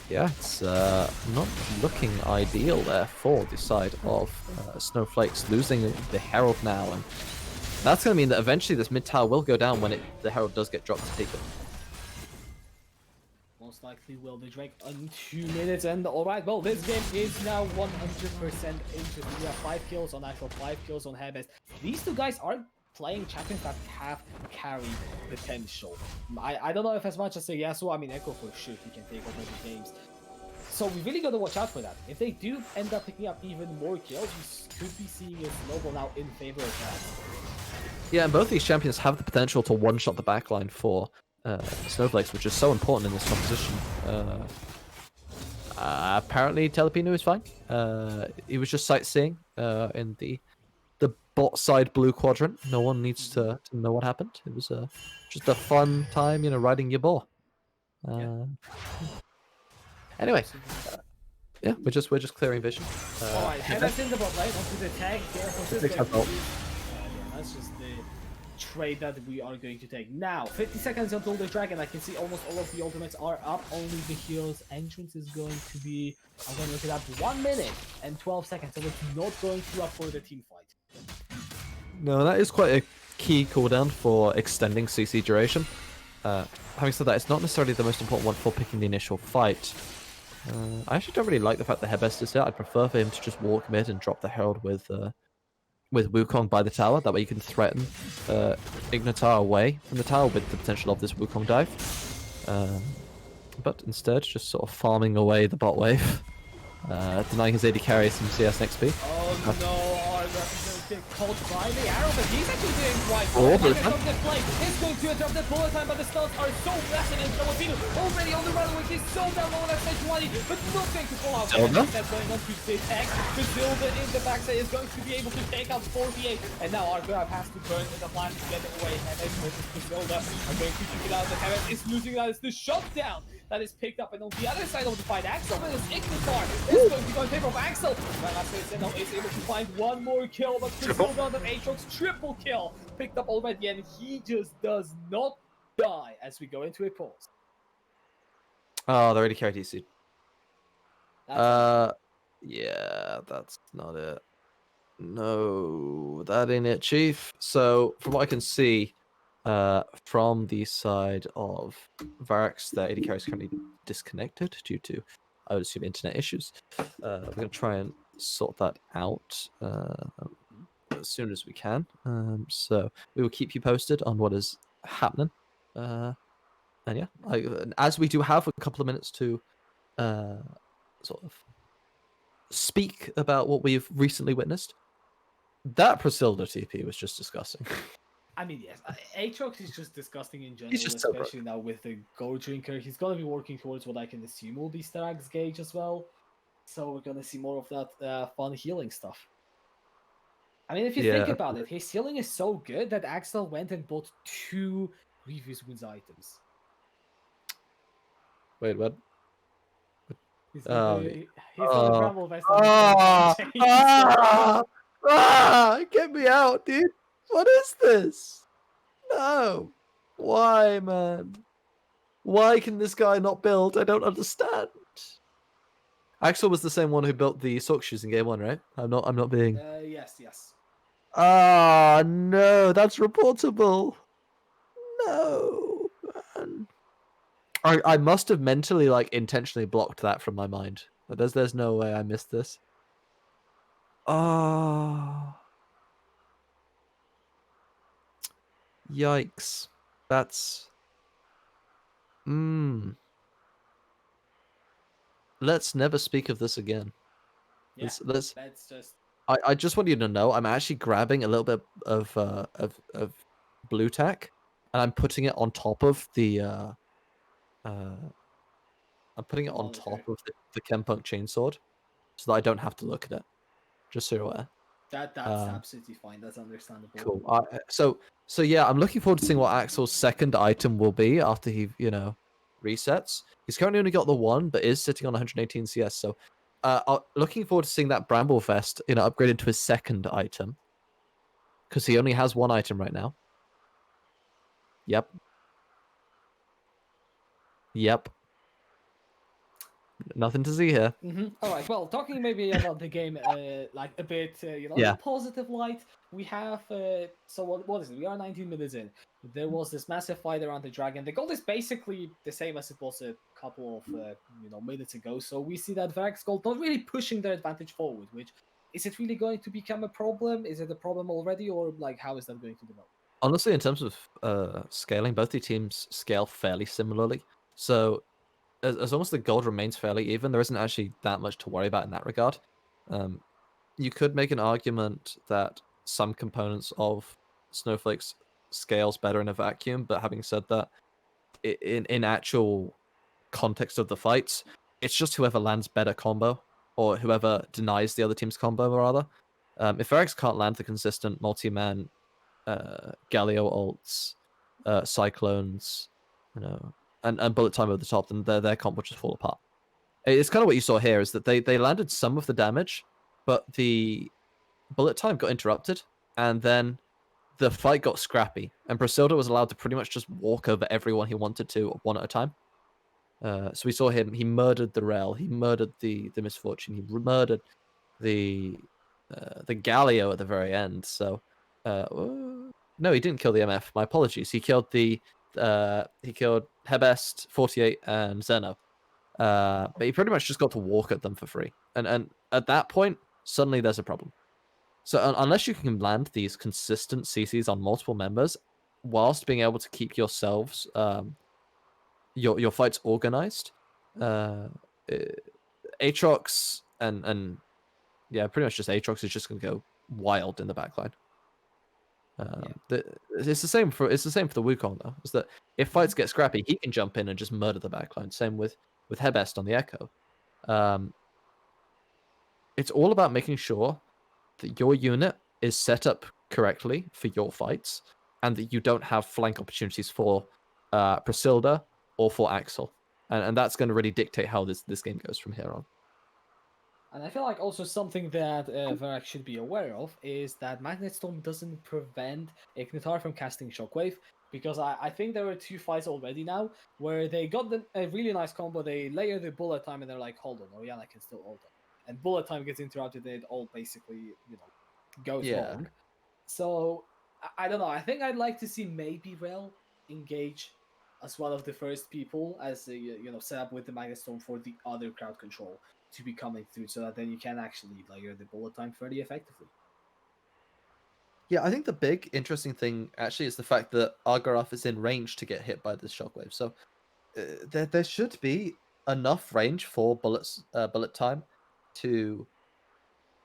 yeah, it's not looking ideal there for the side of Snowflakes, losing the Herald now, and that's going to mean that eventually this mid tower will go down when the Herald does get dropped to take it. Most likely will the Drake in 2 minutes, and alright, well, this game is now 100% into. We have 5 kills on Axel, 5 kills on Hebest. These 2 guys are playing champions that have carry potential. I don't know if as much as a Yasuo, I mean Echo for sure, he can take over the games. So we really gotta watch out for that. If they do end up picking up even more kills, we could be seeing a snowball now in favor of that. Yeah, and both these champions have the potential to one-shot the backline for Snowflakes, which is so important in this composition. Apparently Telepino is fine. He was just sightseeing in the bot side blue quadrant. No one needs to know what happened. It was just a fun time, you know, riding your boar. Anyway, yeah, we're just clearing vision. Alright, Hebest in the bot lane, onto the tag here. That's just the trade that we are going to take. Now, 50 seconds until the dragon. I can see almost all of the ultimates are up. Only the hero's entrance is going to be, I'm going to look it up, 1 minute and 12 seconds. So it's not going to up for the team fight. No, that is quite a key cooldown for extending CC duration. Having said that, it's not necessarily the most important one for picking the initial fight. I actually don't really like the fact that Hebest is here. I'd prefer for him to just walk mid and drop the Herald with Wukong by the tower. That way you can threaten Ignitar away from the tower with the potential of this Wukong dive. But instead, just sort of farming away the bot wave, denying his AD carry some CS and XP. Oh no, Argraff is going to get caught by the arrow, but he's actually doing quite Oh, well. bullet He's time. going to play. He's going to interrupt the bullet time, but the stuns are so massive, and Filipino already on the run with his so down low at stage 20, but not going to fall out. Zelda? That's going on to detect. The Zelda in the backside is going to be able to take out 48, and now our grab has to burn the plan to get away, and then the Zelda are going to kick it out. The Heaven is losing that. It's the shutdown that is picked up, and on the other side of the fight, Axel with his Ignitar is going to go in favor of Axel. Now is able to find one more kill, but Zelda on the Aatrox triple kill picked up already, and he just does not die as we go into a pause. Oh, they already carried EC. That's Yeah, that's not it. No, that ain't it, Chief. So, from what I can see, from the side of Verax, the AD carry is currently disconnected due to, I would assume, internet issues. We're going to try and sort that out as soon as we can. So, we will keep you posted on what is happening. And yeah, as we do have a couple of minutes to sort of speak about what we've recently witnessed, that Priscilla TP was just disgusting. I mean, yes, Aatrox is just disgusting in general, just so especially now with the Gold Drinker. He's going to be working towards what I can assume will be Starax Gauge as well. So we're going to see more of that fun healing stuff. I mean, if you think about it, his healing is so good that Axel went and bought 2 Grievous Wounds items. Wait, what? He's got the Bramble Vest on the get me out, dude. What is this? No. Why, man? Why can this guy not build? I don't understand. Axel was the same one who built the sock shoes in game 1, right? I'm not being... Yes. Ah, no, that's reportable. No, man. I must have mentally, like, intentionally blocked that from my mind. But there's no way I missed this. Ah. Yikes. That's... Let's never speak of this again. Yeah, let's that's just... I just want you to know I'm actually grabbing a little bit of blue tack, and I'm putting it on top of the I'm putting it on top of the Kempunk chainsword, so that I don't have to look at it. Just so you're aware. That's absolutely fine. That's understandable. Cool. So yeah, I'm looking forward to seeing what Axel's second item will be after he resets. He's currently only got the one, but is sitting on 118 CS. So looking forward to seeing that Bramble Vest upgrade into his second item, because he only has one item right now. Yep. Nothing to see here. All right. Well, talking maybe about the game, like a bit, in a positive light, we have. So what is it? We are 19 minutes in. There was this massive fight around the dragon. The gold is basically the same as it was a couple of minutes ago. So we see that Verax gold not really pushing their advantage forward. Which is it really going to become a problem? Is it a problem already, or like how is that going to develop? Honestly, in terms of scaling, both the teams scale fairly similarly. So as long as the gold remains fairly even, there isn't actually that much to worry about in that regard. You could make an argument that some components of Snowflakes scales better in a vacuum, but having said that, in actual context of the fights, it's just whoever lands better combo, or whoever denies the other team's combo, rather. If Verax can't land the consistent multi-man Galio ults, Cyclones, and bullet time over the top, then their comp will just fall apart. It's kind of what you saw here, is that they landed some of the damage, but the bullet time got interrupted, and then the fight got scrappy, and Brasilda was allowed to pretty much just walk over everyone he wanted to, one at a time. So we saw him, he murdered the Rel, he murdered the Misfortune, he murdered the Galio at the very end. So no, he didn't kill the MF, my apologies. He killed Hebest, 48, and Zeno. But he pretty much just got to walk at them for free. And at that point, suddenly there's a problem. So unless you can land these consistent CCs on multiple members, whilst being able to keep yourselves, your fights organized, Aatrox and yeah, pretty much just Aatrox is just going to go wild in the backline. It's the same for the Wukong though. Is that if fights get scrappy, he can jump in and just murder the backline. Same with Hebest on the Echo. It's all about making sure that your unit is set up correctly for your fights, and that you don't have flank opportunities for Prasilda or for Axel, and that's going to really dictate how this game goes from here on. And I feel like also something that Verax should be aware of is that Magnet Storm doesn't prevent Ignitar from casting Shockwave, because I think there were 2 fights already now where they got a really nice combo, they layer the bullet time and they're like, hold on, Orianna can still ult. And bullet time gets interrupted and it all basically, goes wrong. So, I don't know, I think I'd like to see maybe Rel engage as one of the first people as set up with the Magnet Storm for the other crowd control to be coming through, so that then you can actually layer the bullet time fairly effectively. Yeah, I think the big interesting thing actually is the fact that Argarath is in range to get hit by this shockwave. So there should be enough range for bullet time to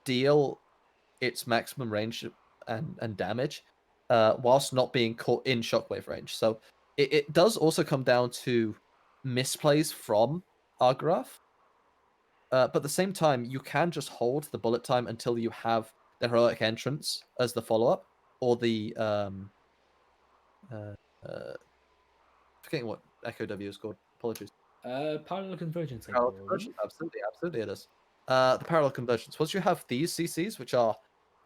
deal its maximum range and damage, whilst not being caught in shockwave range. So it does also come down to misplays from Argarath. But at the same time, you can just hold the bullet time until you have the heroic entrance as the follow-up, or the forgetting what Echo W is called. Apologies. Parallel convergence. Parallel convergence. Absolutely it is. The parallel convergence. Once you have these CCs, which are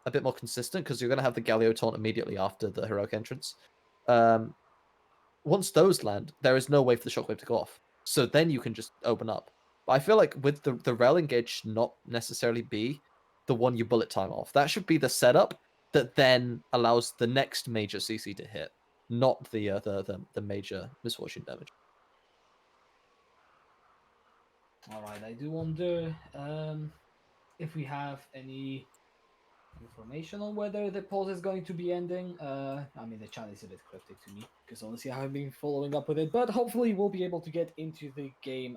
a bit more consistent, because you're going to have the Galio taunt immediately after the heroic entrance. Once those land, there is no way for the shockwave to go off. So then you can just open up. But I feel like with the Rel engage should not necessarily be the one you bullet time off. That should be the setup that then allows the next major CC to hit, not the major misfortune damage. All right, I do wonder if we have any information on whether the pause is going to be ending. I mean, the chat is a bit cryptic to me, because honestly I haven't been following up with it, but hopefully we'll be able to get into the game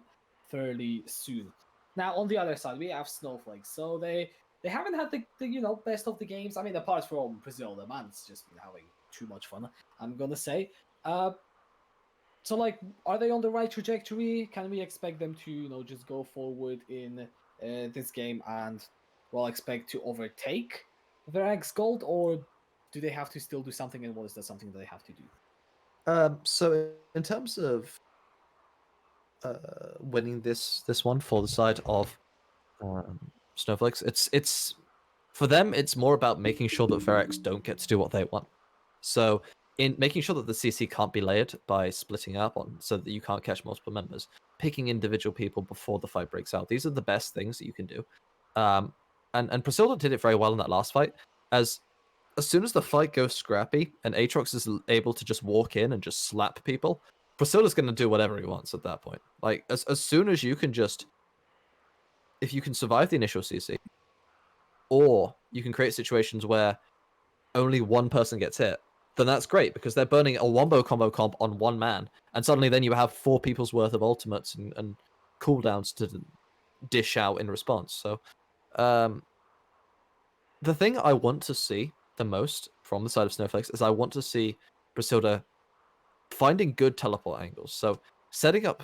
fairly soon. Now, on the other side, we have Snowflakes. So they haven't had the best of the games. I mean, apart from Brazil, the man's just been having too much fun, I'm gonna say. So, like, are they on the right trajectory? Can we expect them to, just go forward in this game and, expect to overtake Verax Gold, or do they have to still do something, and what is that something that they have to do? So in terms of winning this one for the side of Snowflakes, it's for them, it's more about making sure that Verax don't get to do what they want. So in making sure that the CC can't be layered by splitting up on, so that you can't catch multiple members, picking individual people before the fight breaks out. These are the best things that you can do. And Prasilda did it very well in that last fight. As soon as the fight goes scrappy and Aatrox is able to just walk in and just slap people, Prasilda's going to do whatever he wants at that point. Like, as soon as you can just, if you can survive the initial CC, or you can create situations where only one person gets hit, then that's great, because they're burning a wombo combo comp on one man, and suddenly then you have 4 people's worth of ultimates and cooldowns to dish out in response. So the thing I want to see the most from the side of Snowflakes is I want to see Prasilda finding good teleport angles. So setting up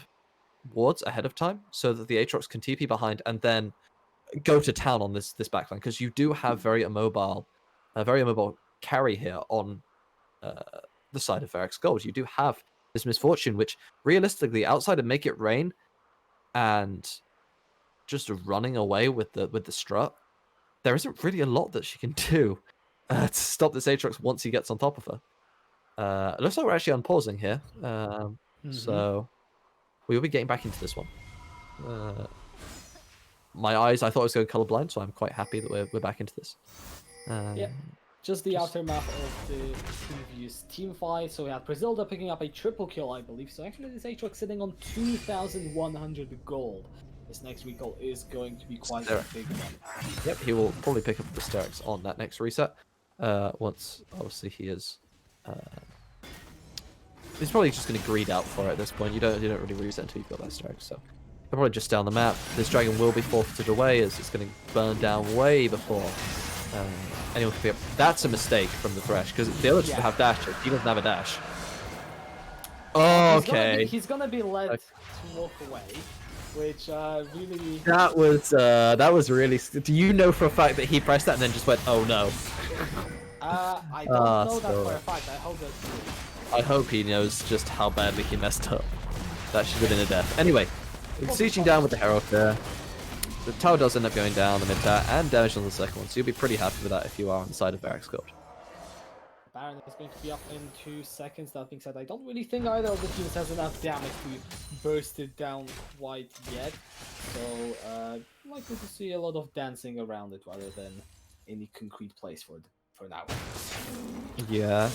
wards ahead of time so that the Aatrox can TP behind and then go to town on this backline, because you do have very immobile carry here on the side of Verax Gold. You do have this misfortune, which realistically, outside of Make It Rain and just running away with the strut, there isn't really a lot that she can do to stop this Aatrox once he gets on top of her. It looks like we're actually unpausing here, so we will be getting back into this one. My eyes, I thought I was going colorblind, so I'm quite happy that we're back into this. Yeah, just the aftermath of the previous team fight. So we had Prasilda picking up a triple kill, I believe. So actually, this Aatrox sitting on 2,100 gold. This next recall is going to be quite a big one. Yep, he will probably pick up the Sterex on that next reset. Once, obviously, he is... he's probably just going to greed out for it at this point. You don't really reset until you've got that Sterex, so... he'll probably just stay on the map. This dragon will be forfeited away, as it's going to burn down way before anyone can pick up. That's a mistake from the Thresh, because the other two have dashes. He doesn't have a dash. Oh, okay. He's gonna be led to walk away, which really. That was really. Do you know for a fact that he pressed that and then just went, "Oh no"? I don't know that for a fact. I hope that's true. I hope he knows just how badly he messed up. That should have been a death. Anyway, sieging down with the Herald there. The tower does end up going down the mid tower and damage on the second one, so you'll be pretty happy with that if you are on the side of Verax Gold. Baron is going to be up in 2 seconds. That being said, I don't really think either of the teams has enough damage to burst it down quite yet. So, likely to see a lot of dancing around it rather than any concrete place for now. Yeah.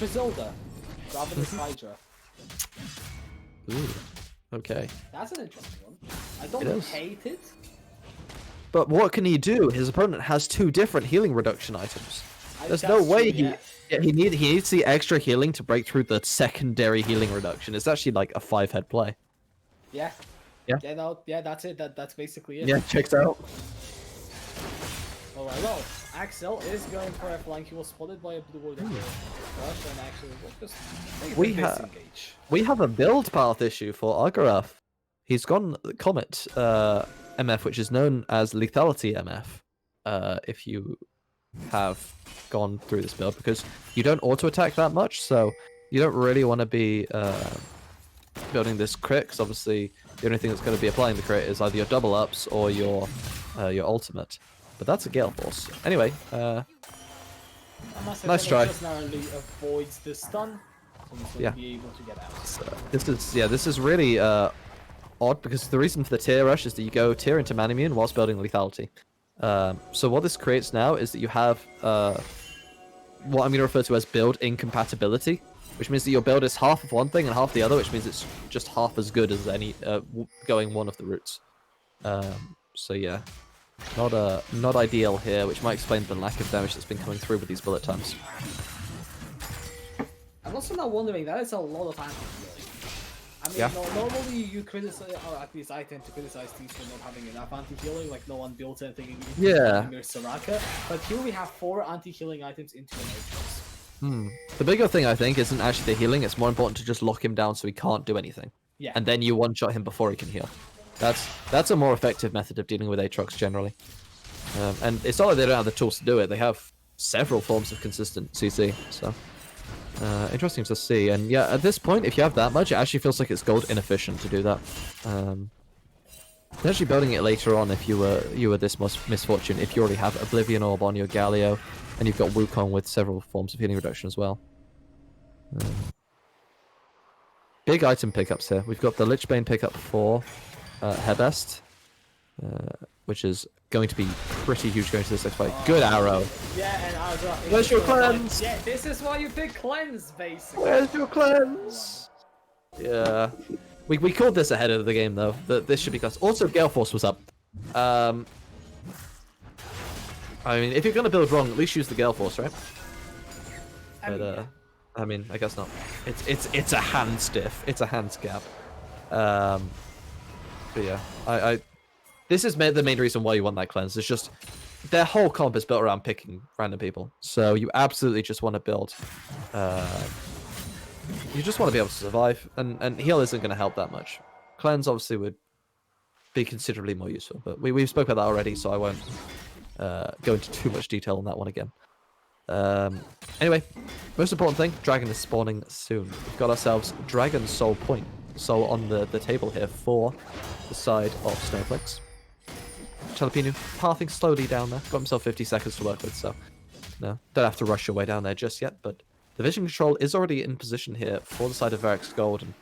Griselda, Ravenous Hydra. Ooh. Okay. That's an interesting one. I don't hate it. But what can he do? His opponent has 2 different healing reduction items. There's no way he needs the extra healing to break through the secondary healing reduction. It's actually like a 5-head play. Yeah. Yeah. Yeah. No. Yeah. That's it. That's basically it. Yeah. Checks out. All right. Well, Axel is going for a flank. He was spotted by a blue ward rush, and actually we'll just disengage. We have a build path issue for Agarath. He's gone Comet MF, which is known as Lethality MF. If you have gone through this build, because you don't auto attack that much, so you don't really want to be building this crit. Because obviously, the only thing that's going to be applying the crit is either your double ups or your ultimate. But that's a Gale Force. Anyway, nice try. Just narrowly avoids the stun, so he's going to be able to get out. So, this is really odd, because the reason for the tier rush is that you go tier into Manimune whilst building lethality. So what this creates now is that you have what I'm going to refer to as build incompatibility, which means that your build is half of one thing and half the other, which means it's just half as good as any going one of the routes. So yeah, not ideal here, which might explain the lack of damage that's been coming through with these bullet times. I'm also now wondering, that is a lot of anti-healing. I mean, normally you criticize, or at least I tend to criticize teams for not having enough anti-healing, like no one built anything in Soraka, but here we have 4 anti-healing items into an Aatrox. The bigger thing, I think, isn't actually the healing. It's more important to just lock him down so he can't do anything. Yeah. And then you one-shot him before he can heal. That's a more effective method of dealing with Aatrox generally. And it's not like they don't have the tools to do it. They have several forms of consistent CC, so interesting to see. And yeah, at this point, if you have that much, it actually feels like it's gold inefficient to do that. Potentially building it later on if you were this misfortune, if you already have Oblivion Orb on your Galio, and you've got Wukong with several forms of healing reduction as well. Big item pickups here. We've got the Lichbane pickup for Hebest, which is going to be pretty huge going to this next fight. Good arrow. Yeah, and Arrow. Where's your cleanse? Yeah, this is why you pick cleanse, basically. Where's your cleanse? Yeah. We called this ahead of the game, though. That this should be cleansed. Also, Gale Force was up. I mean, if you're going to build wrong, at least use the Gale Force, right? I mean, I guess not. It's a hand stiff. It's a hand scab. But yeah, this is the main reason why you want that cleanse. It's just their whole comp is built around picking random people, so you absolutely just want to build. You just want to be able to survive, and heal isn't going to help that much. Cleanse obviously would be considerably more useful, but we've spoke about that already, so I won't go into too much detail on that one again. Anyway, most important thing, Dragon is spawning soon. We've got ourselves Dragon Soul Point. Soul on the table here for the side of Snowflakes. Jalapeno pathing slowly down there. Got himself 50 seconds to work with, so no, don't have to rush your way down there just yet, but the vision control is already in position here for the side of Verax Gold, and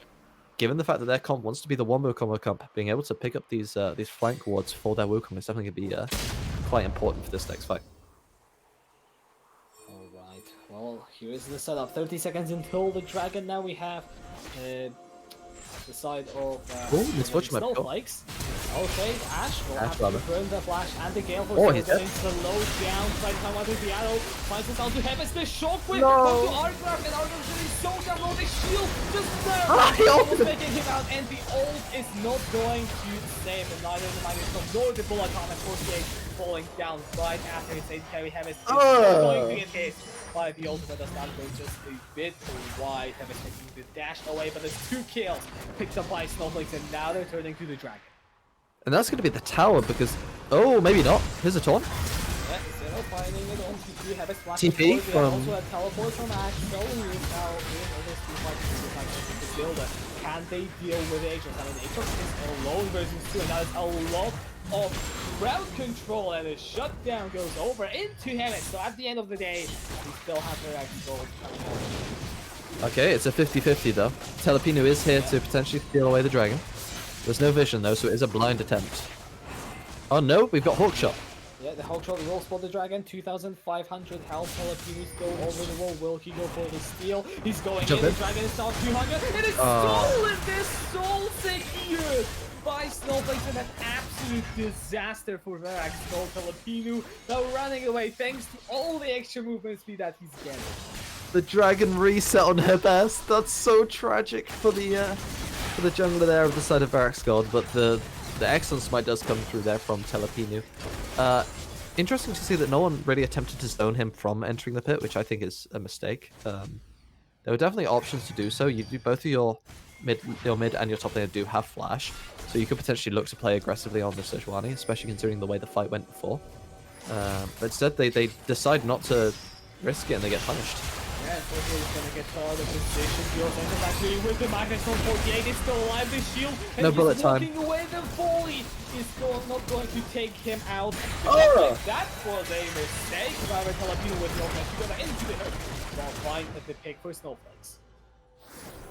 given the fact that their comp wants to be the one Wukong comp, being able to pick up these flank wards for their Wukong is definitely going to be quite important for this next fight. Alright, well, here's the setup. 30 seconds until the dragon. Now we have the side of Misfortune Snowflakes. Okay, Ash will have to rather. burn the flash and the gale for Oh, he's getting slowed down by the time out of the arrow. Finds us out to Hemis, the shockwave No. goes to Argraf, and Argraf is so down low, the shield just there. He Almost ulted. making him out, and the ult is not going to save him. Neither the Magnus from nor the bullet time at 48 falling down right after his aid carry. Hemis is not going to get hit by the ultimate as that goes just a bit wide. Hemis taking the dash away, but there's 2 kills picked up by Snowflakes, and now they're turning to the dragon. And that's going to be the tower because... Oh, maybe not. Here's a taunt. Yeah, instead of finding it on TP, have a splash TP of from- also a teleport from Axe, so he is now in this team fight with the builder. Can they deal with Aegis? I mean, Aegis is alone versus 2, and that is a lot of crowd control, and the shutdown goes over into Hemet. So at the end of the day, we still have Verax gold. Okay, it's a 50-50 though. Telepinu is here to potentially steal away the dragon. There's no vision though, so it is a blind attempt. Oh no, we've got Hawkshot. Yeah, the Hawkshot will spot the dragon, 2,500 health. Telepinu's go over the wall. Will he go for the steal? He's going Jump in. in. The dragon is down 200. It is stolen! This soul secured by Snowflakes, and an absolute disaster for Verax. Goal Telepinu now running away thanks to all the extra movement speed that he's getting. The dragon reset on her best. That's so tragic for the jungler there of the side of Verax Gold, but the excellent smite does come through there from Telepinu. Interesting to see that no one really attempted to zone him from entering the pit, which I think is a mistake. There were definitely options to do so. You do both of your mid and your top laner do have flash, so you could potentially look to play aggressively on the Sejuani, especially considering the way the fight went before. But instead, they decide not to risk it and they get punished. Yeah, unfortunately he's gonna get out of position. You're sent back to with the Magnus from 48. He's still alive, the shield. And No he's bullet time. walking away. The volley is not going to take him out. Oh! That was a mistake. However, Telepinu with the offense together into the hook. Well, fine at the pick for Snowflakes.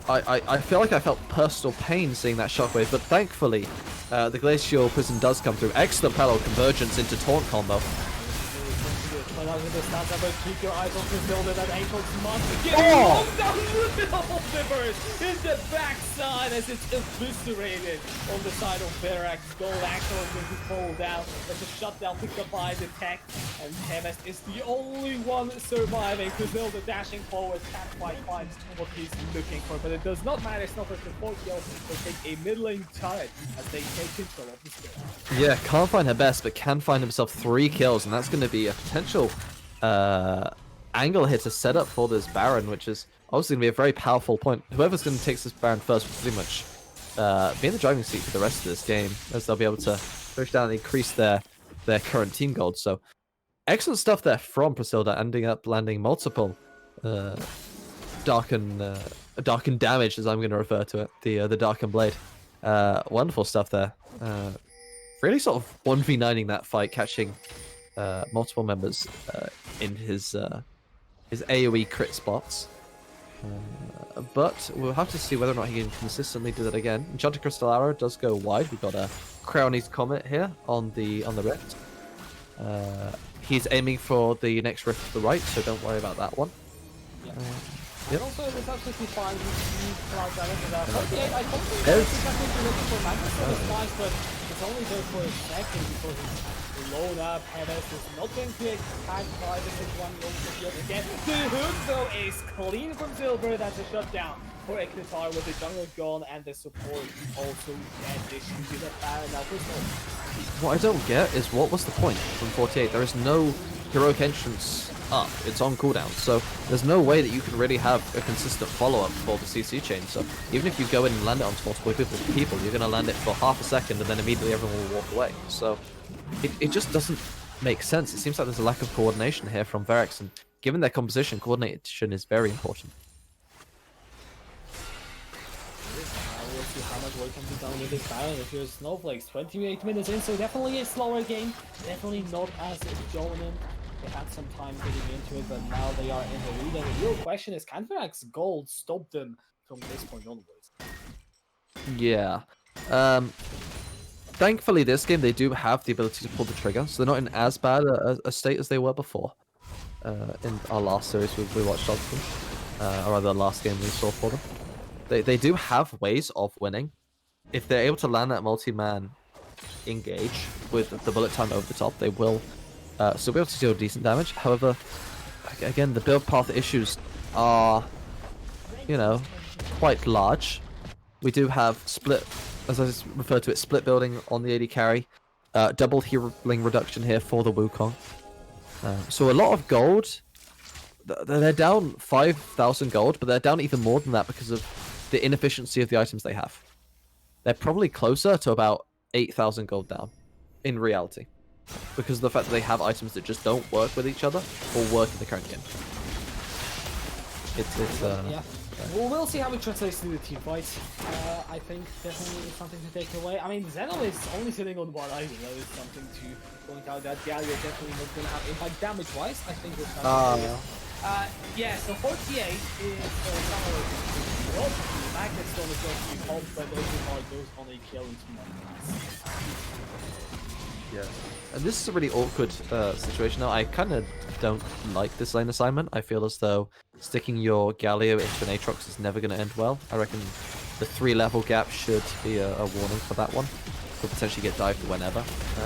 I feel like I felt personal pain seeing that shockwave, but thankfully, the Glacial Prism does come through. Excellent parallel convergence into taunt combo. But out of the stance, but keep your eyes on this builder that Apex must get down the middle of the burst in the backside as it's eviscerated on the side of Verax. Gold Axel is going to fall down. There's a shutdown picked up by the tech, and Hemes is the only one surviving. Griselda dashing forward can't quite find what he's looking for, but it does not matter. Snowflakes with 4 kills will take a middling turret as they take control of the game. Yeah, can't find her best, but can find himself 3 kills, and that's going to be a potential angle here to set up for this Baron, which is obviously going to be a very powerful point. Whoever's going to take this Baron first will pretty much be in the driving seat for the rest of this game, as they'll be able to push down and increase their current team gold. So excellent stuff there from Priscilla, ending up landing multiple darken damage, as I'm going to refer to it, the Darken Blade. Wonderful stuff there. Really sort of 1v9ing that fight, catching multiple members in his AoE crit spots. But we'll have to see whether or not he can consistently do that again. Enchanted Crystal Arrow does go wide. We've got a Crowny's Comet here on the rift. He's aiming for the next rift to the right, so don't worry about that one. Yeah. Yep. And also, it was absolutely fine with cloud damage with that. 48, I don't think Yes. he's actually looking for Magnus, so it's nice, but it's only there for a second before he's blown up. Hemes is not going to get attacked by the 6-1 yet again. The hook, though, is clean from Silver. That's a shutdown for Eknitar with the jungle gone and the support also dead. They should be the Baron now for Snow. What I don't get is what was the point from 48? There is no heroic entrance up. It's on cooldown, so there's no way that you can really have a consistent follow-up for the CC chain. So even if you go in and land it onto multiple people, you're going to land it for half a second and then immediately everyone will walk away. So it just doesn't make sense. It seems like there's a lack of coordination here from Verax, and given their composition, coordination is very important. We'll see how much work can be done with this Baron if you're Snowflakes. 28 minutes in, so definitely a slower game. Definitely not as dominant. They had some time getting into it, but now they are in the lead. And the real question is, can Verax Gold stop them from this point onwards? Yeah. Thankfully, this game, they do have the ability to pull the trigger, so they're not in as bad a state as they were before. In our last series we watched of them, or rather the last game we saw for them. They do have ways of winning. If they're able to land that multi-man engage with the bullet time over the top, they will still be able to deal decent damage. However, again, the build path issues are, you know, quite large. We do have split, as I referred to it, split building on the AD carry, double healing reduction here for the Wukong. So a lot of gold. They're down 5,000 gold, but they're down even more than that because of the inefficiency of the items they have. They're probably closer to about 8,000 gold down, in reality, because of the fact that they have items that just don't work with each other or work in the current game. Yeah. Well, we'll see how it translates to the team fight. I think definitely something to take away. I mean, Zeno is only sitting on one item. That is something to point out. That Galio definitely not going to have impact damage-wise. I think we're yeah, so 48 is somewhere between the Magnet Stone is going to be home, but those are those on a kill into Yeah. And this is a really awkward situation now. I kind of don't like this lane assignment. I feel as though sticking your Galio into an Aatrox is never going to end well. I reckon the 3-level gap should be a warning for that one. Could potentially get dived whenever.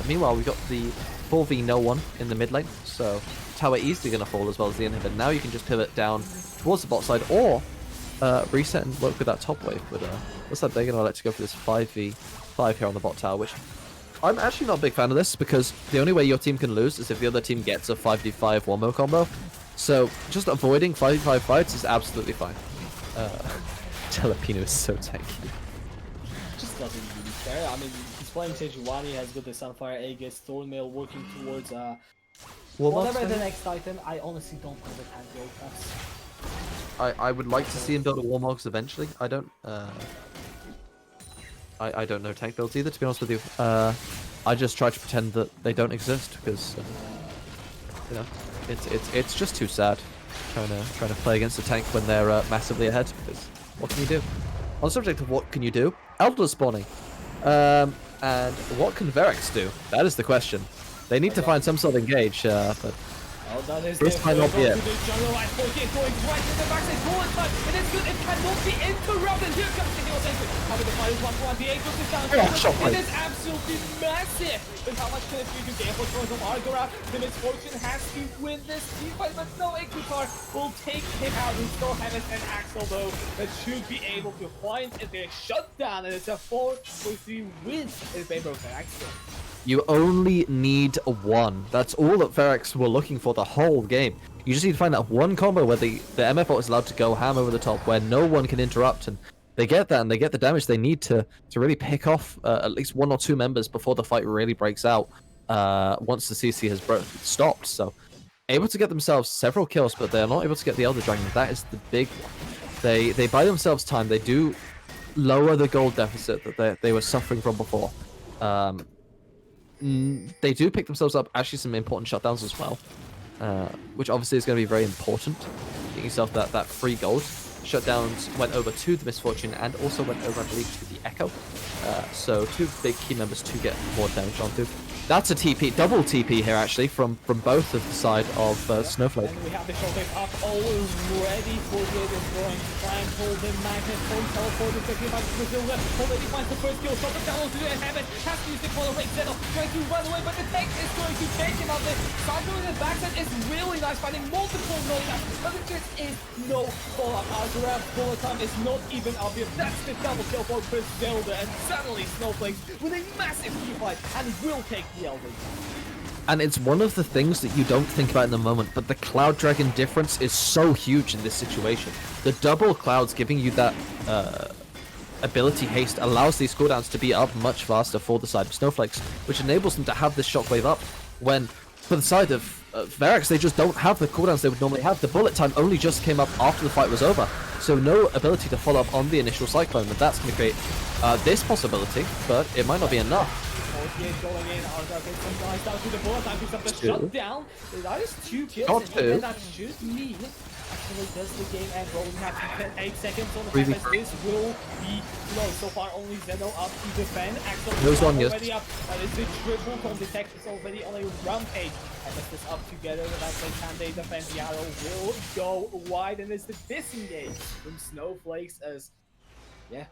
Meanwhile, we got the 4v no one in the mid lane, so tower easily going to fall as well as the inhibitor. Now you can just pivot down towards the bot side or reset and work with that top wave. But looks like they're going to let you go for this 5v5 here on the bot tower, which I'm actually not a big fan of this because the only way your team can lose is if the other team gets a 5v5 1-mo combo. So just avoiding 5v5 fights is absolutely fine. Jalapeno is so tanky. Just doesn't really care. I mean, he's playing Sejuani, has got the Sunfire Aegis, Thornmail working towards whatever the next item. I honestly don't know the tank build class. I would like to see him build a Warmogs eventually. I don't I don't know tank builds either, to be honest with you. I just try to pretend that they don't exist because you know, it's just too sad trying to play against a tank when they're massively ahead. Because what can you do? On the subject of what can you do, Elder spawning, and what can Verax do? That is the question. They need to find some sort of engage, but this might not be it. It cannot be interrupted. Here comes the heal sentry. Having the final one, the Aegis is down. It is absolutely massive. But how much can it do to the effort from Argora? The Misfortune has to win this team fight, but no, Ikutar will take him out. We still have it and Axel though that should be able to find their shutdown, and it's a 4-3 win in favor of Axel. You only need one. That's all that Verax were looking for the whole game. You just need to find that one combo where the MF is allowed to go ham over the top, where no one can interrupt, and they get that, and they get the damage they need to really pick off at least 1 or 2 members before the fight really breaks out, once the CC has stopped. So, able to get themselves several kills, but they're not able to get the Elder Dragon. That is the big one. They buy themselves time. They do lower the gold deficit that they were suffering from before. They do pick themselves up actually some important shutdowns as well, which obviously is going to be very important. Getting yourself that free gold. Shutdowns went over to the Misfortune and also went over, I believe, to the Echo. So 2 big key members to get more damage onto. That's a TP, double TP here actually from both of the side of Snowflake. And we have the showcase up already for the other going to try and hold the magnet from teleported quickly by Brazilda. Already finds the first kill, shot down to the inhabit, has to use the color rate Zeno, trying to run away, but the tank is going to take him out there. Sandro in the backside is really nice, finding multiple knockouts, but there just is no follow-up. Algorand bullet time is not even obvious. That's the double kill for Brazilda, and suddenly Snowflakes with a massive key fight and will take the Elder. And it's one of the things that you don't think about in the moment, but the Cloud Dragon difference is so huge in this situation. The double clouds giving you that ability haste allows these cooldowns to be up much faster for the side of Snowflakes, which enables them to have this shockwave up when, for the side of Verax, they just don't have the cooldowns they would normally have. The bullet time only just came up after the fight was over, so no ability to follow up on the initial Cyclone, and that's going to create this possibility, but it might not be enough. Going in, Argos gets some guys down to the bullet time, picks up the shutdown. That is 2 kills, and that should mean actually does the game end. Well, we have 8 seconds on the time as this will be low. So far, only Zeno up to defend. Axel is already up. That is the triple from Detect is already on a rampage. And if this up together, that can they defend? The arrow will go wide, and it's the disengage from Snowflakes as, yeah,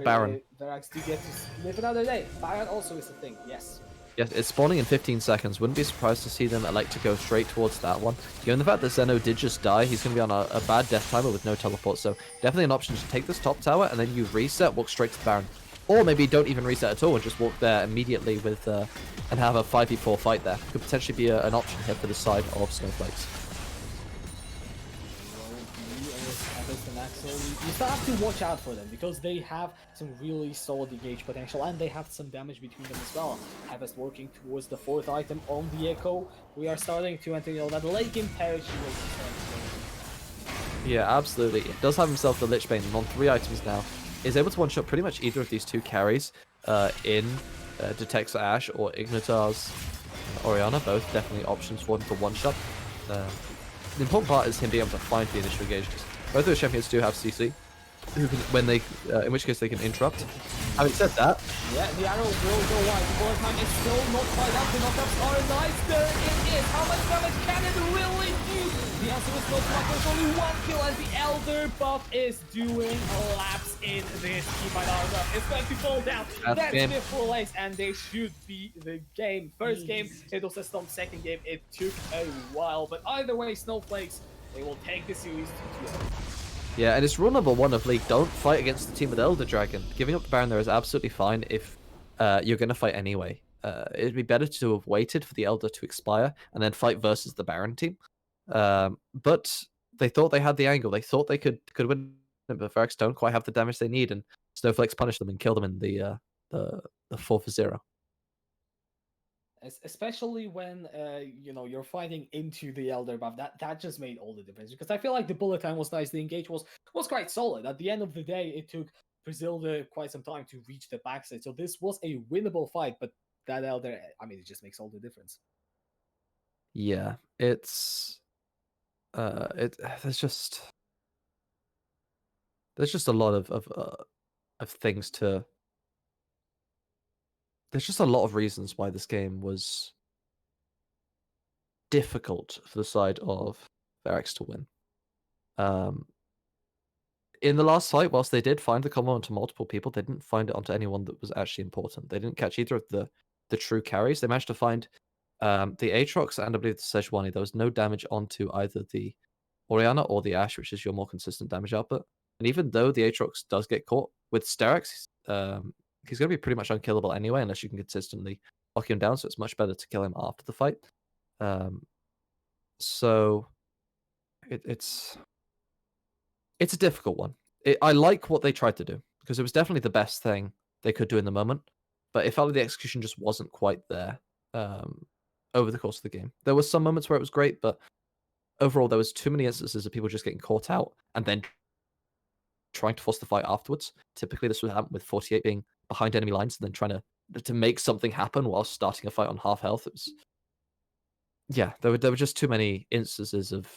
Baron. Verax do get to live another day. Baron also is a thing, yes. Yes, it's spawning in 15 seconds. Wouldn't be surprised to see them elect to go straight towards that one. Given the fact that Zeno did just die, he's going to be on a bad death timer with no teleport, so definitely an option to take this top tower, and then you reset, walk straight to the Baron. Or maybe don't even reset at all and just walk there immediately with and have a 5v4 fight there. Could potentially be an option here for the side of Snowflakes. You still have to watch out for them because they have some really solid engage potential and they have some damage between them as well. Harvest working towards the 4th item on the Echo. We are starting to enter that late game parity. Yeah, absolutely. It does have himself the Lich Bane on 3 items now. Is able to one-shot pretty much either of these 2 carries in Detects Ash or Ignitar's Orianna. Both definitely options for him for one-shot. The important part is him being able to find the initial engage. Both of those champions do have CC, who can, when they, in which case they can interrupt. Having said that, yeah, the arrow will go wide. The bullet time is still not quite up. The knockups are nice. There it is. How much damage can it really do? The answer is no. There's only 1 kill, and the Elder buff is doing a lapse in this Keybind armor. It's going to fall down. That's the full ace, and they should be the game. First game, it was a stomp. Second game, it took a while, but either way, Snowflakes, they will take the series to 2-0. Yeah, and it's rule number 1 of League. Don't fight against the team with Elder Dragon. Giving up the Baron there is absolutely fine if you're going to fight anyway. It'd be better to have waited for the Elder to expire and then fight versus the Baron team. But they thought they had the angle. They thought they could win it, but Verax don't quite have the damage they need, and Snowflakes punish them and kill them in the 4-0. Especially when you're fighting into the Elder buff, that just made all the difference. Because I feel like the bullet time was nice, the engage was quite solid. At the end of the day, it took Brazilda quite some time to reach the backside, so this was a winnable fight. But that Elder, I mean, it just makes all the difference. Yeah, it's there's just a lot of things to. There's just a lot of reasons why this game was difficult for the side of Verax to win. In the last fight, whilst they did find the combo onto multiple people, they didn't find it onto anyone that was actually important. They didn't catch either of the true carries. They managed to find the Aatrox and I believe the Sejuani. There was no damage onto either the Orianna or the Ashe, which is your more consistent damage output. And even though the Aatrox does get caught with Sterak's, he's going to be pretty much unkillable anyway, unless you can consistently lock him down. So it's much better to kill him after the fight. So it's a difficult one. I like what they tried to do because it was definitely the best thing they could do in the moment, but it felt like the execution just wasn't quite there over the course of the game. There were some moments where it was great, but overall there was too many instances of people just getting caught out and then trying to force the fight afterwards. Typically this would happen with 48 being behind enemy lines and then trying to make something happen while starting a fight on half health. It was, yeah, there were just too many instances of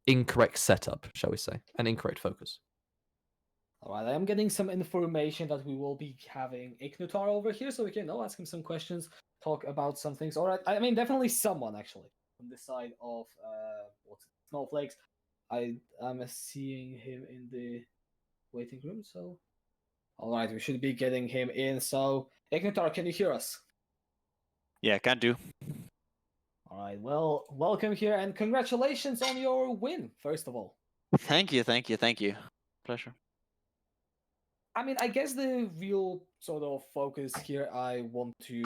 incorrect setup, shall we say, and incorrect focus. All right, I am getting some information that we will be having Ignitar over here, so we can ask him some questions, talk about some things. All right, I mean, definitely someone, actually, on the side of Snowflakes. I am seeing him in the waiting room, so... All right, we should be getting him in. So, Ignitar, can you hear us? Yeah, can do. All right, well, welcome here, and congratulations on your win, first of all. Thank you. Pleasure. I mean, I guess the real sort of focus here I want to,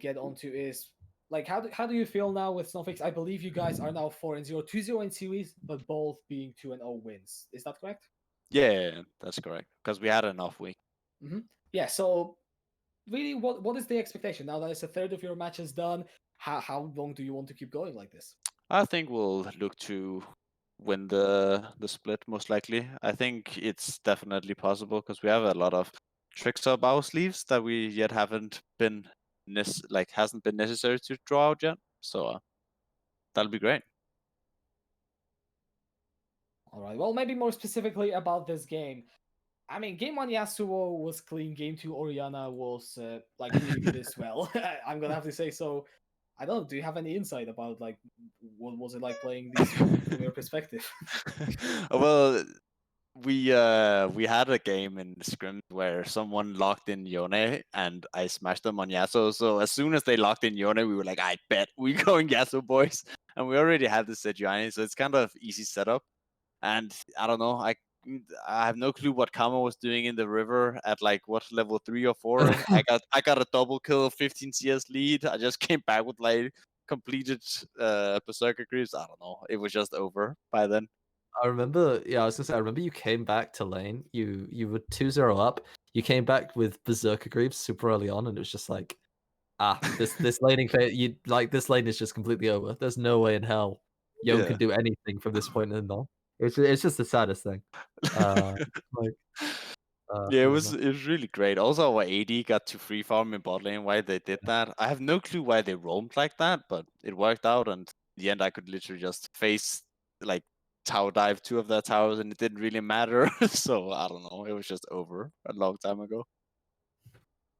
get onto is, like, how do you feel now with Snowflakes? I believe you guys are now 4-0, 2-0 in series, but both being 2-0 wins. Is that correct? Yeah, that's correct. Because we had an off week. Mm-hmm. Yeah, so really, what is the expectation? Now that it's a third of your matches done, how long do you want to keep going like this? I think we'll look to win the split, most likely. I think it's definitely possible because we have a lot of tricks up our sleeves that we yet haven't been hasn't been necessary to draw out yet. So that'll be great. All right. Well, maybe more specifically about this game. I mean, game 1 Yasuo was clean. Game 2 Orianna was really good as well. I'm gonna have to say so. I don't know. Do you have any insight about what was it like playing these from your perspective? Well, we had a game in Scrim where someone locked in Yone and I smashed them on Yasuo. So as soon as they locked in Yone, we were like, I bet we going Yasuo, boys. And we already had the Sejuani, so it's kind of easy setup. And I don't know, I have no clue what Kama was doing in the river at like what level 3 or 4. I got a double kill, 15 CS lead. I just came back with like completed Berserker creeps. I don't know. It was just over by then. I remember, yeah, I was gonna say, I remember you came back to lane. You were 2-0 up. You came back with Berserker Greaves super early on, and it was just like, this laning phase, this lane is just completely over. There's no way in hell Yone Yeah. could do anything from this point in on. It's just the saddest thing. Like, Yeah, I it remember. was really great. Also, our AD got to free farm in bot lane. Why they did that, I have no clue why they roamed like that, but it worked out. And in the end, I could literally just face like tower dive 2 of their towers, and it didn't really matter. So I don't know. It was just over a long time ago.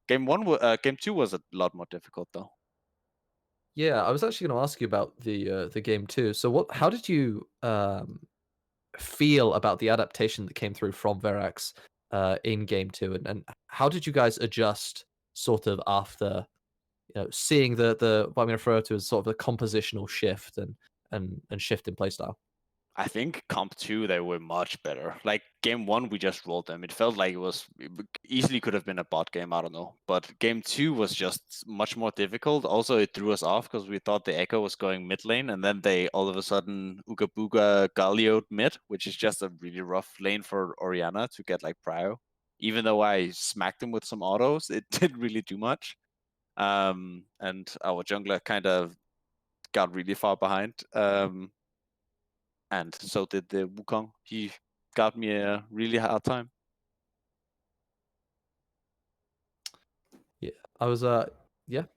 Game 2 was a lot more difficult though. Yeah, I was actually going to ask you about the game too. So how did you feel about the adaptation that came through from Verax in game 2, and how did you guys adjust sort of after seeing the what I'm going to refer to as sort of the compositional shift and shift in playstyle? I think comp 2 they were much better. Like game 1 we just rolled them. It felt like it easily could have been a bot game, I don't know. But game 2 was just much more difficult. Also it threw us off because we thought the Echo was going mid lane, and then they all of a sudden Uga Booga Galio'd mid, which is just a really rough lane for Orianna to get like prio. Even though I smacked him with some autos, it didn't really do much. And our jungler kind of got really far behind. And so did the Wukong. He got me a really hard time. Yeah, I was going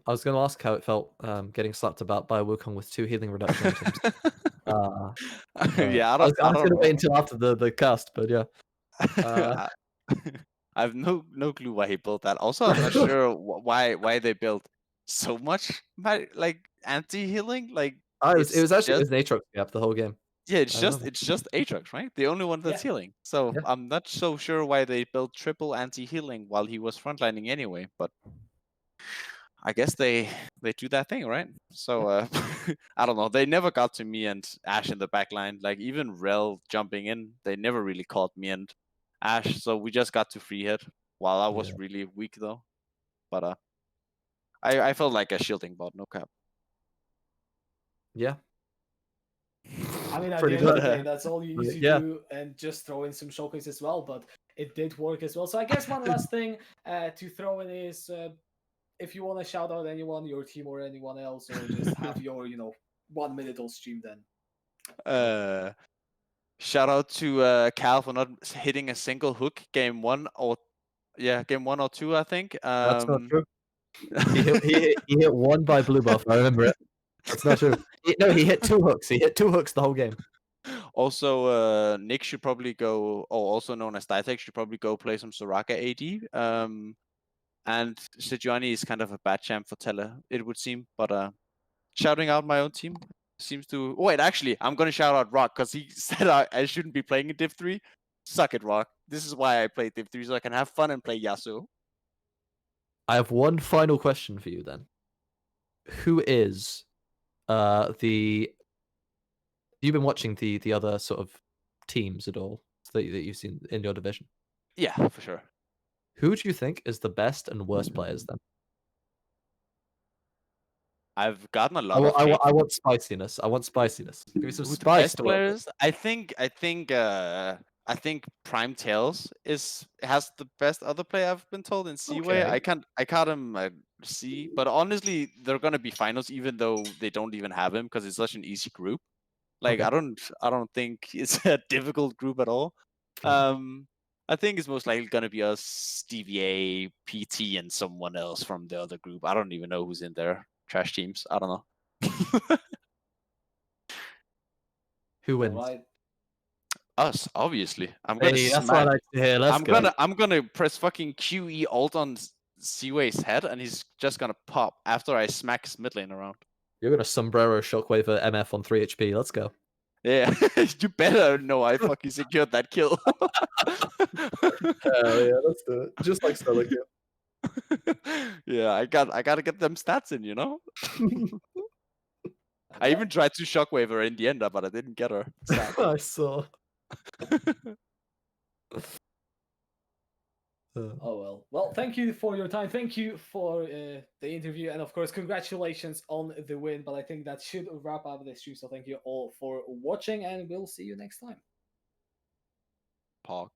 to ask how it felt getting slapped about by a Wukong with 2 healing reduction items. Yeah, I was I going don't to wait know. until after the cast, but yeah. I I have no clue why he built that. Also, I'm not sure why they built so much like anti healing. Like It was it's actually just an Aatrox gap the whole game. yeah, I remember. it's just Aatrox, right? The only one that's Yeah. healing. So Yeah. I'm not so sure why they built triple anti healing while he was frontlining anyway. But I guess they do that thing, right? So I don't know. They never got to me and Ash in the back line. Like even Rel jumping in, they never really caught me and Ash. So we just got to free hit while I was Yeah. really weak though. But I felt like a shielding bot, no cap. Yeah. I mean, at Pretty the end of the good. day, that's all you need to Yeah. do, and just throw in some showcase as well. But it did work as well. So I guess one last thing to throw in is if you want to shout out anyone, your team or anyone else, or just have your 1 minute on stream, then. Shout out to Cal for not hitting a single hook game 1 or game 1 or 2, I think. That's not true. He hit one by blue buff. I remember it. That's not true. He hit 2 hooks. He hit 2 hooks the whole game. Also, Nick should probably go, or also known as Ditek, should probably go play some Soraka AD. And Sejuani is kind of a bad champ for Tele, it would seem. But shouting out my own team seems to. Wait, actually, I'm gonna shout out Rock because he said I shouldn't be playing in Div 3. Suck it, Rock. This is why I play Div 3 so I can have fun and play Yasuo. I have one final question for you then. Who is you've been watching the other sort of teams at all that you've seen in your division? Yeah, for sure. Who do you think is the best and worst players then? I've gotten a I lot of hate. I want spiciness. I want spiciness. Give me some Who the spice best to work with. players? I think Prime Tails has the best other player I've been told in Seaway. Okay. I can't him C, but honestly, they're gonna be finals even though they don't even have him because it's such an easy group. Like Okay. I don't think it's a difficult group at all. I think it's most likely gonna be us, DVA, PT, and someone else from the other group. I don't even know who's in there. Trash teams. I don't know. Who wins? Alright. Us, obviously. I'm gonna Hey, that's smack. what I like to hear. Let's go. I'm gonna press fucking QE alt on Seaway's head, and he's just gonna pop after I smack his mid lane around. You're gonna sombrero shockwave at MF on 3 HP. Let's go. Yeah, you better know I fucking secured that kill. Hell yeah, let's do it. Just like solo kill. Yeah, I gotta get them stats in, you know. I even tried to shockwave her in the end, but I didn't get her. Sad. I saw. Oh well. Well, thank you for your time. Thank you for the interview, and of course, congratulations on the win. But I think that should wrap up this stream. So thank you all for watching, and we'll see you next time. Pog.